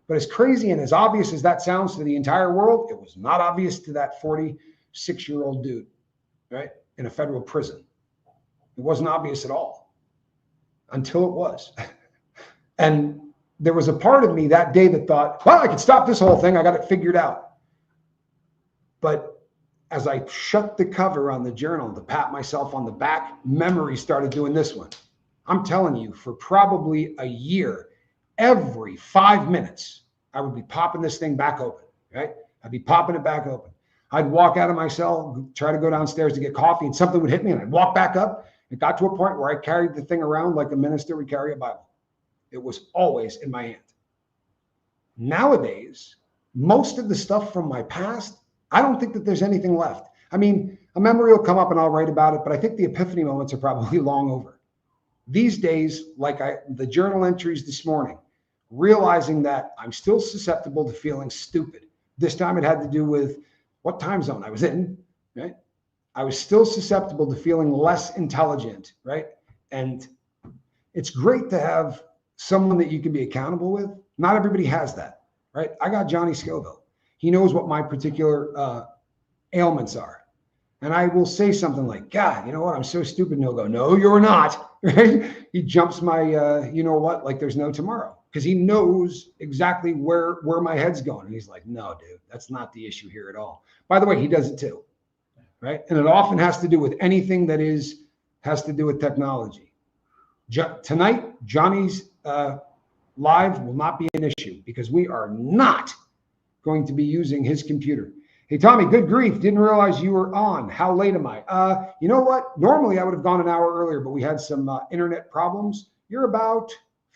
But as crazy and as obvious as that sounds to the entire world, it was not obvious to that 46-year-old dude, right, in a federal prison. It wasn't obvious at all until it was. And there was a part of me that day that thought, well, I could stop this whole thing. I got it figured out. But as I shut the cover on the journal to pat myself on the back, memory started doing this one. I'm telling you, for probably a year, every 5 minutes, I would be popping this thing back open, right? I'd be popping it back open. I'd walk out of my cell, try to go downstairs to get coffee, and something would hit me, and I'd walk back up. It got to a point where I carried the thing around like a minister would carry a Bible. It was always in my hand. Nowadays, most of the stuff from my past, I don't think that there's anything left. I mean, a memory will come up and I'll write about it, but I think the epiphany moments are probably long over. These days, like the journal entries this morning, realizing that I'm still susceptible to feeling stupid. This time it had to do with what time zone I was in, right? I was still susceptible to feeling less intelligent, right? And it's great to have someone that you can be accountable with. Not everybody has that, right? I got Johnny Scoville. He knows what my particular ailments are. And I will say something like, God, you know what? I'm so stupid. And he'll go, no, you're not, right? He jumps my, you know what? Like there's no tomorrow. Because he knows exactly where my head's going. And he's like, no, dude, that's not the issue here at all. By the way, he does it too, right? And it often has to do with anything that has to do with technology. Tonight, Johnny's live will not be an issue because we are not going to be using his computer. Hey, Tommy, good grief. Didn't realize you were on. How late am I? You know what? Normally I would have gone an hour earlier, but we had some internet problems. You're about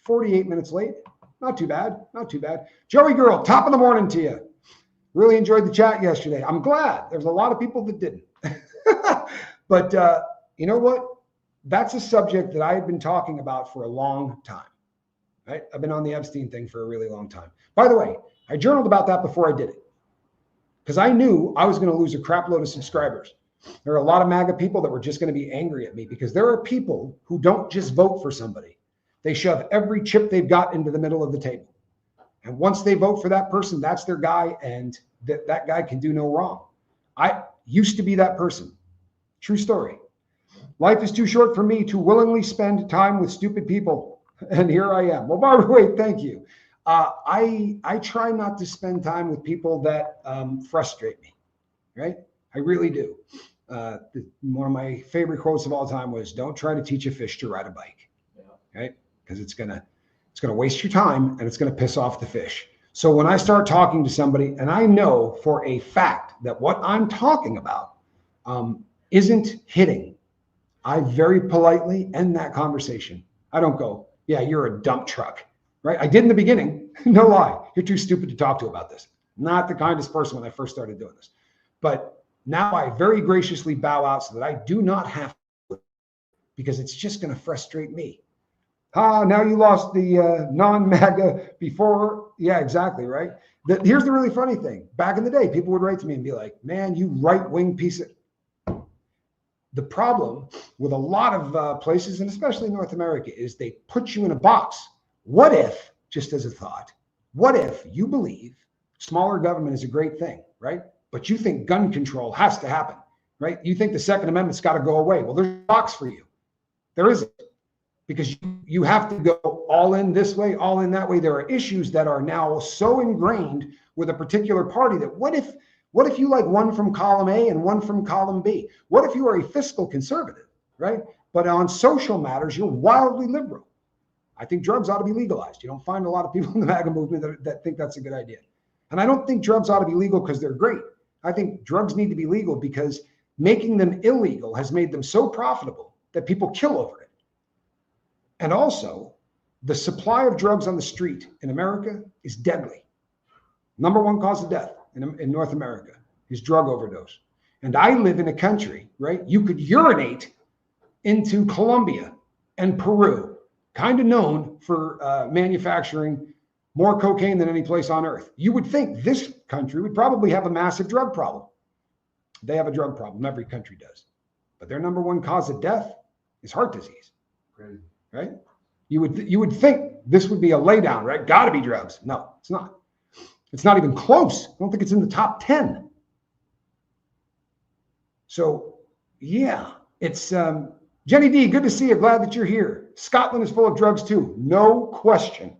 48 minutes late. Not too bad. Not too bad. Joey Girl, top of the morning to you. Really enjoyed the chat yesterday. I'm glad. There's a lot of people that didn't. But you know what? That's a subject that I had been talking about for a long time. Right? I've been on the Epstein thing for a really long time. By the way, I journaled about that before I did it because I knew I was going to lose a crap load of subscribers. There are a lot of MAGA people that were just going to be angry at me because there are people who don't just vote for somebody. They shove every chip they've got into the middle of the table. And once they vote for that person, that's their guy, and that guy can do no wrong. I used to be that person. True story. Life is too short for me to willingly spend time with stupid people. And here I am. Well, Barbara, wait, thank you. I try not to spend time with people that frustrate me, right? I really do. One of my favorite quotes of all time was, don't try to teach a fish to ride a bike, right? Because it's gonna waste your time and it's gonna piss off the fish. So when I start talking to somebody and I know for a fact that what I'm talking about isn't hitting, I very politely end that conversation. I don't go, yeah, you're a dump truck, right? I did in the beginning, no lie. You're too stupid to talk to about this. Not the kindest person when I first started doing this. But now I very graciously bow out so that I do not have to, because it's just going to frustrate me. Now you lost the non-MAGA before. Yeah, exactly, right? Here's the really funny thing. Back in the day, people would write to me and be like, man, you right-wing piece of... The problem with a lot of places, and especially North America, is they put you in a box. What if, just as a thought, what if you believe smaller government is a great thing, right? But you think gun control has to happen, right? You think the Second Amendment's got to go away. Well, there's a box for you. There isn't. Because you have to go all in this way, all in that way. There are issues that are now so ingrained with a particular party that what if you like one from column A and one from column B? What if you are a fiscal conservative, right? But on social matters, you're wildly liberal. I think drugs ought to be legalized. You don't find a lot of people in the MAGA movement that think that's a good idea. And I don't think drugs ought to be legal because they're great. I think drugs need to be legal because making them illegal has made them so profitable that people kill over it. And also, the supply of drugs on the street in America is deadly. Number one cause of death in North America is drug overdose. And I live in a country, right? You could urinate into Colombia and Peru, kind of known for manufacturing more cocaine than any place on earth. You would think this country would probably have a massive drug problem. They have a drug problem. Every country does. But their number one cause of death is heart disease. Crazy. Right? You would think this would be a laydown, right? Got to be drugs. No, it's not. It's not even close. I don't think it's in the top 10. So, yeah, it's Jenny D. Good to see you. Glad that you're here. Scotland is full of drugs too. No question.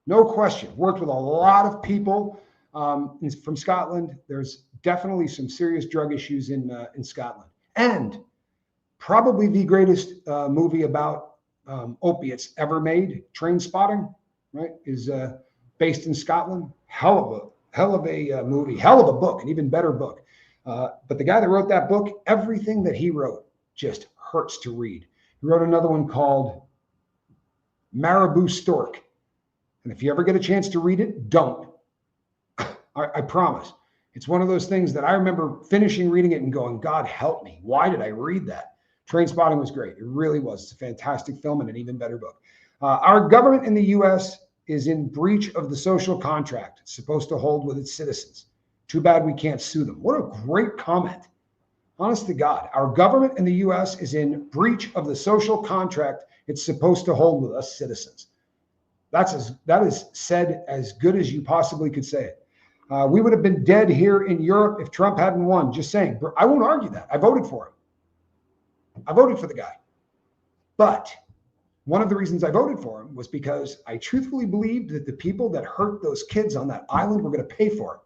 No question. Worked with a lot of people from Scotland. There's definitely some serious drug issues in Scotland. And probably the greatest movie about opiates ever made, Trainspotting, right, is based in Scotland. Hell of a movie, hell of a book, an even better book. But the guy that wrote that book, everything that he wrote just hurts to read. He wrote another one called Marabou Stork. And if you ever get a chance to read it, don't. I promise. It's one of those things that I remember finishing reading it and going, God help me. Why did I read that? Trainspotting was great. It really was. It's a fantastic film and an even better book. Our government in the U.S. is in breach of the social contract it's supposed to hold with its citizens. Too bad we can't sue them. What a great comment. Honest to God, our government in the U.S. is in breach of the social contract it's supposed to hold with us citizens. That is said as good as you possibly could say it. We would have been dead here in Europe if Trump hadn't won. Just saying. I won't argue that. I voted for him. I voted for the guy. But one of the reasons I voted for him was because I truthfully believed that the people that hurt those kids on that island were going to pay for it.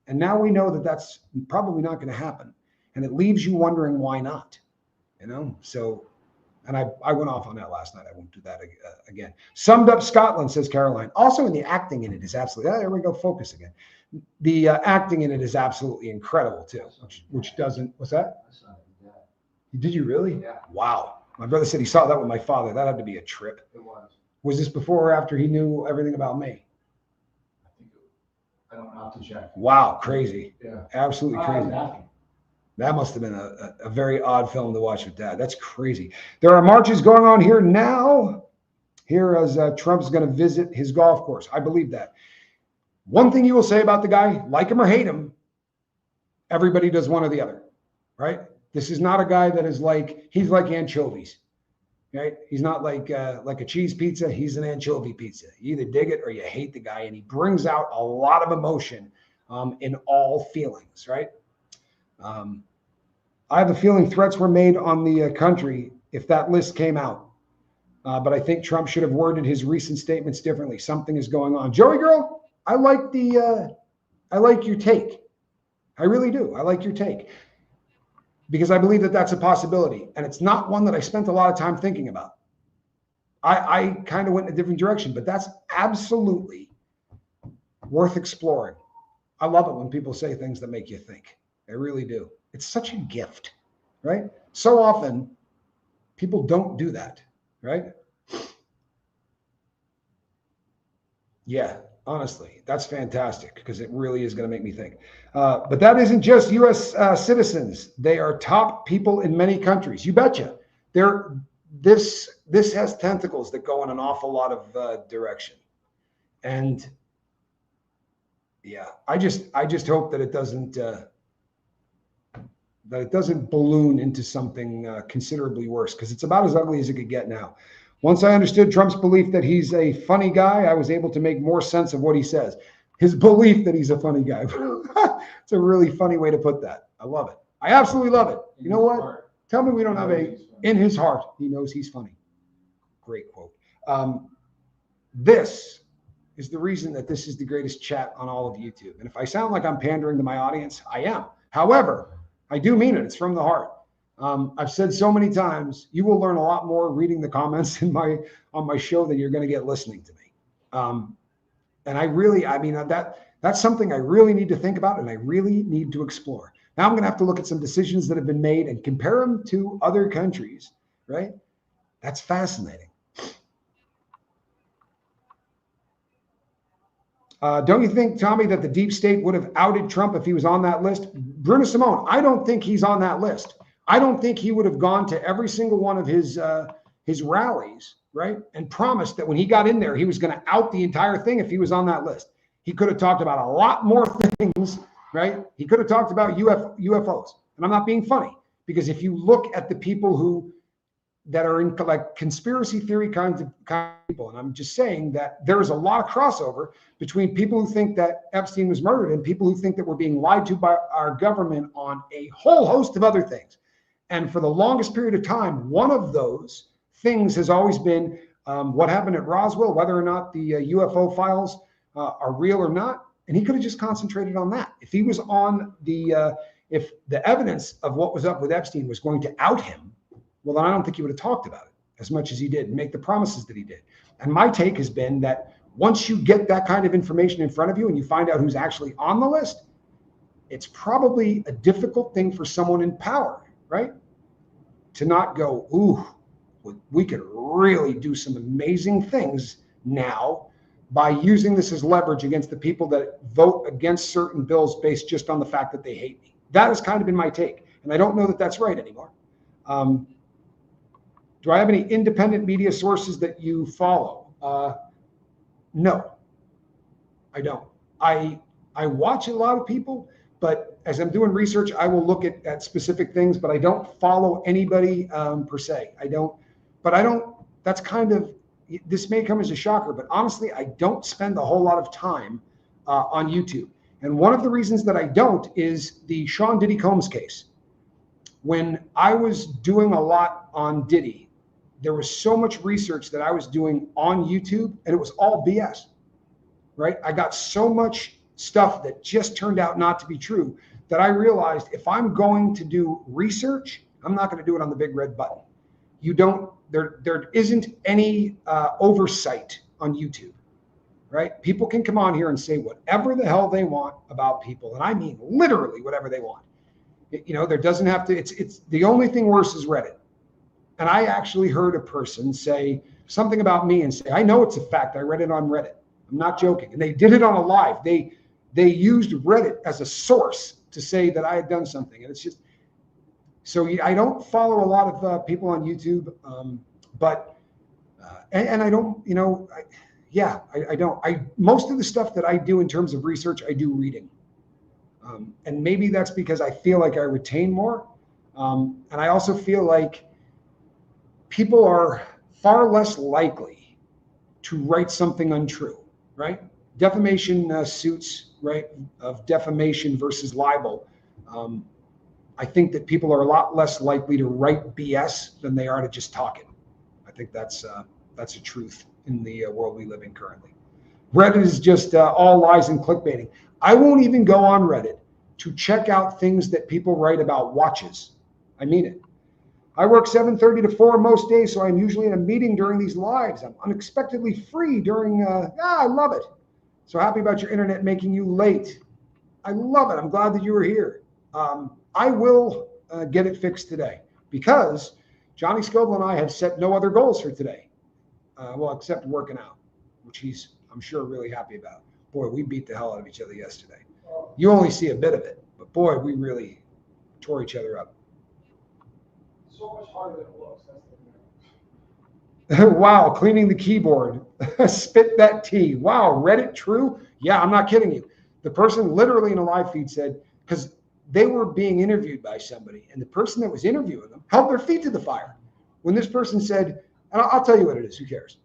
And now we know that that's probably not going to happen. And it leaves you wondering why not, you know? So, and I went off on that last night. I won't do that again. Summed up Scotland, says Caroline. Also in the acting in it is absolutely, there we go, focus again. The acting in it is absolutely incredible too, which doesn't, what's that? Did you really? Yeah. Wow. My brother said he saw that with my father. That had to be a trip. It was. Was this before or after he knew everything about me? I don't have to check. Wow. Crazy. Yeah. Absolutely crazy. That must have been a very odd film to watch with Dad. That's crazy. There are marches going on here now, here as Trump's going to visit his golf course. I believe that. One thing you will say about the guy, like him or hate him, everybody does one or the other, right? This is not a guy that is like, he's like anchovies, right? He's not like a cheese pizza. He's an anchovy pizza. You either dig it or you hate the guy. And he brings out a lot of emotion in all feelings, right? I have a feeling threats were made on the country if that list came out. But I think Trump should have worded his recent statements differently. Something is going on. Joey girl, I like your take. I really do. I like your take. Because I believe that that's a possibility. And it's not one that I spent a lot of time thinking about. I kind of went in a different direction, but that's absolutely worth exploring. I love it when people say things that make you think. I really do. It's such a gift, right? So often people don't do that, right? Yeah, honestly, that's fantastic because it really is going to make me think. But that isn't just U.S. Citizens. They are top people in many countries. You betcha. this has tentacles that go in an awful lot of direction. And yeah, I just hope that it doesn't balloon into something considerably worse, because it's about as ugly as it could get now. Once I understood Trump's belief that he's a funny guy, I was able to make more sense of what he says. His belief that he's a funny guy. It's a really funny way to put that. I love it. I absolutely love it. You know what? Tell me we don't have in his heart, he knows he's funny. Great quote. This is the reason that this is the greatest chat on all of YouTube. And if I sound like I'm pandering to my audience, I am. However, I do mean it. It's from the heart. I've said so many times, you will learn a lot more reading the comments on my show than you're going to get listening to me. And I mean, that's something I really need to think about, and I really need to explore. Now I'm going to have to look at some decisions that have been made and compare them to other countries, right? That's fascinating. Don't you think, Tommy, that the deep state would have outed Trump if he was on that list? Bruno Simone, I don't think he's on that list. I don't think he would have gone to every single one of his rallies, right, and promised that when he got in there, he was going to out the entire thing if he was on that list. He could have talked about a lot more things, right? He could have talked about UFOs. And I'm not being funny, because if you look at the people that are in like conspiracy theory kinds of people, and I'm just saying that there is a lot of crossover between people who think that Epstein was murdered and people who think that we're being lied to by our government on a whole host of other things. And for the longest period of time, one of those things has always been what happened at Roswell, whether or not the UFO files are real or not. And he could have just concentrated on that. If he was on if the evidence of what was up with Epstein was going to out him, well, then I don't think he would have talked about it as much as he did and make the promises that he did. And my take has been that once you get that kind of information in front of you and you find out who's actually on the list, it's probably a difficult thing for someone in power, right? To not go, ooh, we could really do some amazing things now by using this as leverage against the people that vote against certain bills based just on the fact that they hate me. That has kind of been my take. And I don't know that that's right anymore. Do I have any independent media sources that you follow? No, I don't. I watch a lot of people, but as I'm doing research, I will look at specific things, but I don't follow anybody per se. That's kind of, this may come as a shocker, but honestly, I don't spend a whole lot of time on YouTube. And one of the reasons that I don't is the Sean Diddy Combs case. When I was doing a lot on Diddy, there was so much research that I was doing on YouTube, and it was all BS, right? I got so much stuff that just turned out not to be true that I realized if I'm going to do research, I'm not going to do it on the big red button. There isn't any oversight on YouTube, right? People can come on here and say whatever the hell they want about people, and I mean literally whatever they want. There doesn't have to, it's the only thing worse is Reddit. And I actually heard a person say something about me and say, I know it's a fact. I read it on Reddit. I'm not joking. And they did it on a live. They used Reddit as a source to say that I had done something. And it's just, so I don't follow a lot of people on YouTube, and I don't, I don't. Most of the stuff that I do in terms of research, I do reading. And maybe that's because I feel like I retain more. And I also feel like people are far less likely to write something untrue, right? Defamation suits, right, of defamation versus libel. I think that people are a lot less likely to write BS than they are to just talk it. I think that's a truth in the world we live in currently. Reddit is just all lies and clickbaiting. I won't even go on Reddit to check out things that people write about watches. I mean it. I work 7:30 to 4 most days, so I'm usually in a meeting during these lives. I'm unexpectedly free during, I love it. So happy about your internet making you late. I love it. I'm glad that you were here. I will get it fixed today because Johnny Scoble and I have set no other goals for today. Except working out, which he's, I'm sure, really happy about. Boy, we beat the hell out of each other yesterday. You only see a bit of it, but boy, we really tore each other up. So much harder than it looks. That's the thing. Wow, cleaning the keyboard. Spit that tea. Wow, Reddit true? Yeah, I'm not kidding you. The person literally in a live feed said, because they were being interviewed by somebody, and the person that was interviewing them held their feet to the fire. When this person said, and I'll tell you what it is, who cares?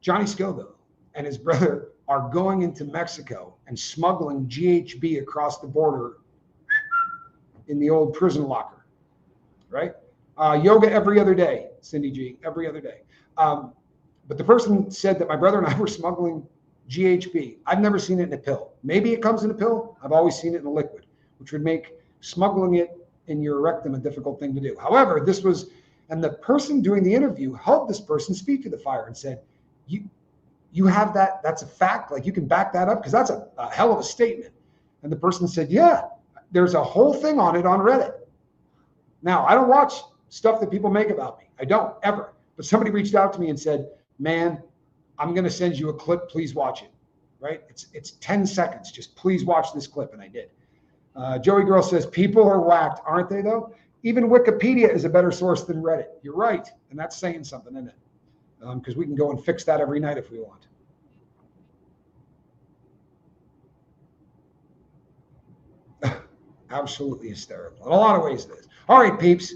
Johnny Scoville and his brother are going into Mexico and smuggling GHB across the border in the old prison locker, right? Yoga every other day, Cindy G, every other day. But the person said that my brother and I were smuggling GHB. I've never seen it in a pill. Maybe it comes in a pill. I've always seen it in a liquid, which would make smuggling it in your rectum a difficult thing to do. However, this was, and the person doing the interview held this person's feet to the fire and said, you have that, that's a fact, like you can back that up, because that's a hell of a statement. And the person said, yeah, there's a whole thing on it on Reddit. Now, I don't watch stuff that people make about me. I don't, ever. But somebody reached out to me and said, man, I'm going to send you a clip. Please watch it, right? It's 10 seconds. Just please watch this clip. And I did. Joey Girl says, people are whacked, aren't they, though? Even Wikipedia is a better source than Reddit. You're right. And that's saying something, isn't it? Because we can go and fix that every night if we want. Absolutely hysterical. In a lot of ways, it is. All right, peeps.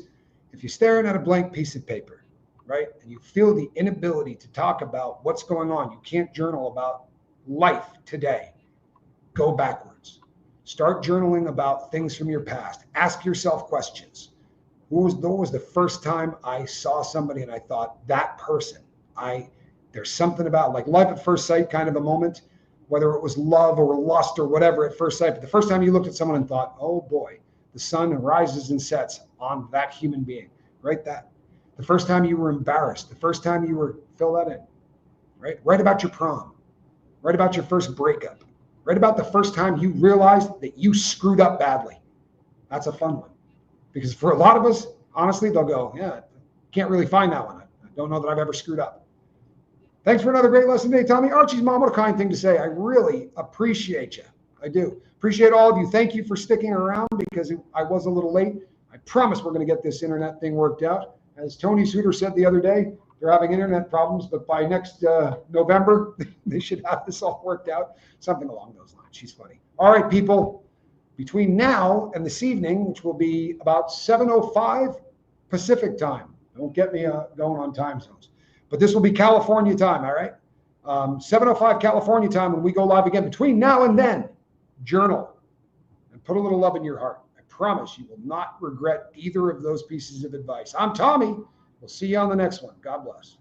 If you're staring at a blank piece of paper, right, and you feel the inability to talk about what's going on, you can't journal about life today, go backwards. Start journaling about things from your past. Ask yourself questions. What was the first time I saw somebody and I thought, that person, there's something about, like love at first sight kind of a moment, whether it was love or lust or whatever at first sight. But the first time you looked at someone and thought, oh boy, the sun rises and sets on that human being, right? That. The first time you were embarrassed, the first time you were, fill that in, right? Write about your prom, write about your first breakup, write about the first time you realized that you screwed up badly. That's a fun one. Because for a lot of us, honestly, they'll go, yeah, can't really find that one. I don't know that I've ever screwed up. Thanks for another great lesson today, Tommy. Archie's mom, what a kind thing to say. I really appreciate you. I do. Appreciate all of you. Thank you for sticking around, because I was a little late. I promise we're going to get this internet thing worked out. As Tony Suter said the other day, they're having internet problems, but by next November, they should have this all worked out. Something along those lines. She's funny. All right, people. Between now and this evening, which will be about 7:05 Pacific time. Don't get me going on time zones. But this will be California time, all right? 7:05 California time when we go live again. Between now and then, journal and put a little love in your heart. I promise you will not regret either of those pieces of advice. I'm Tommy. We'll see you on the next one. God bless.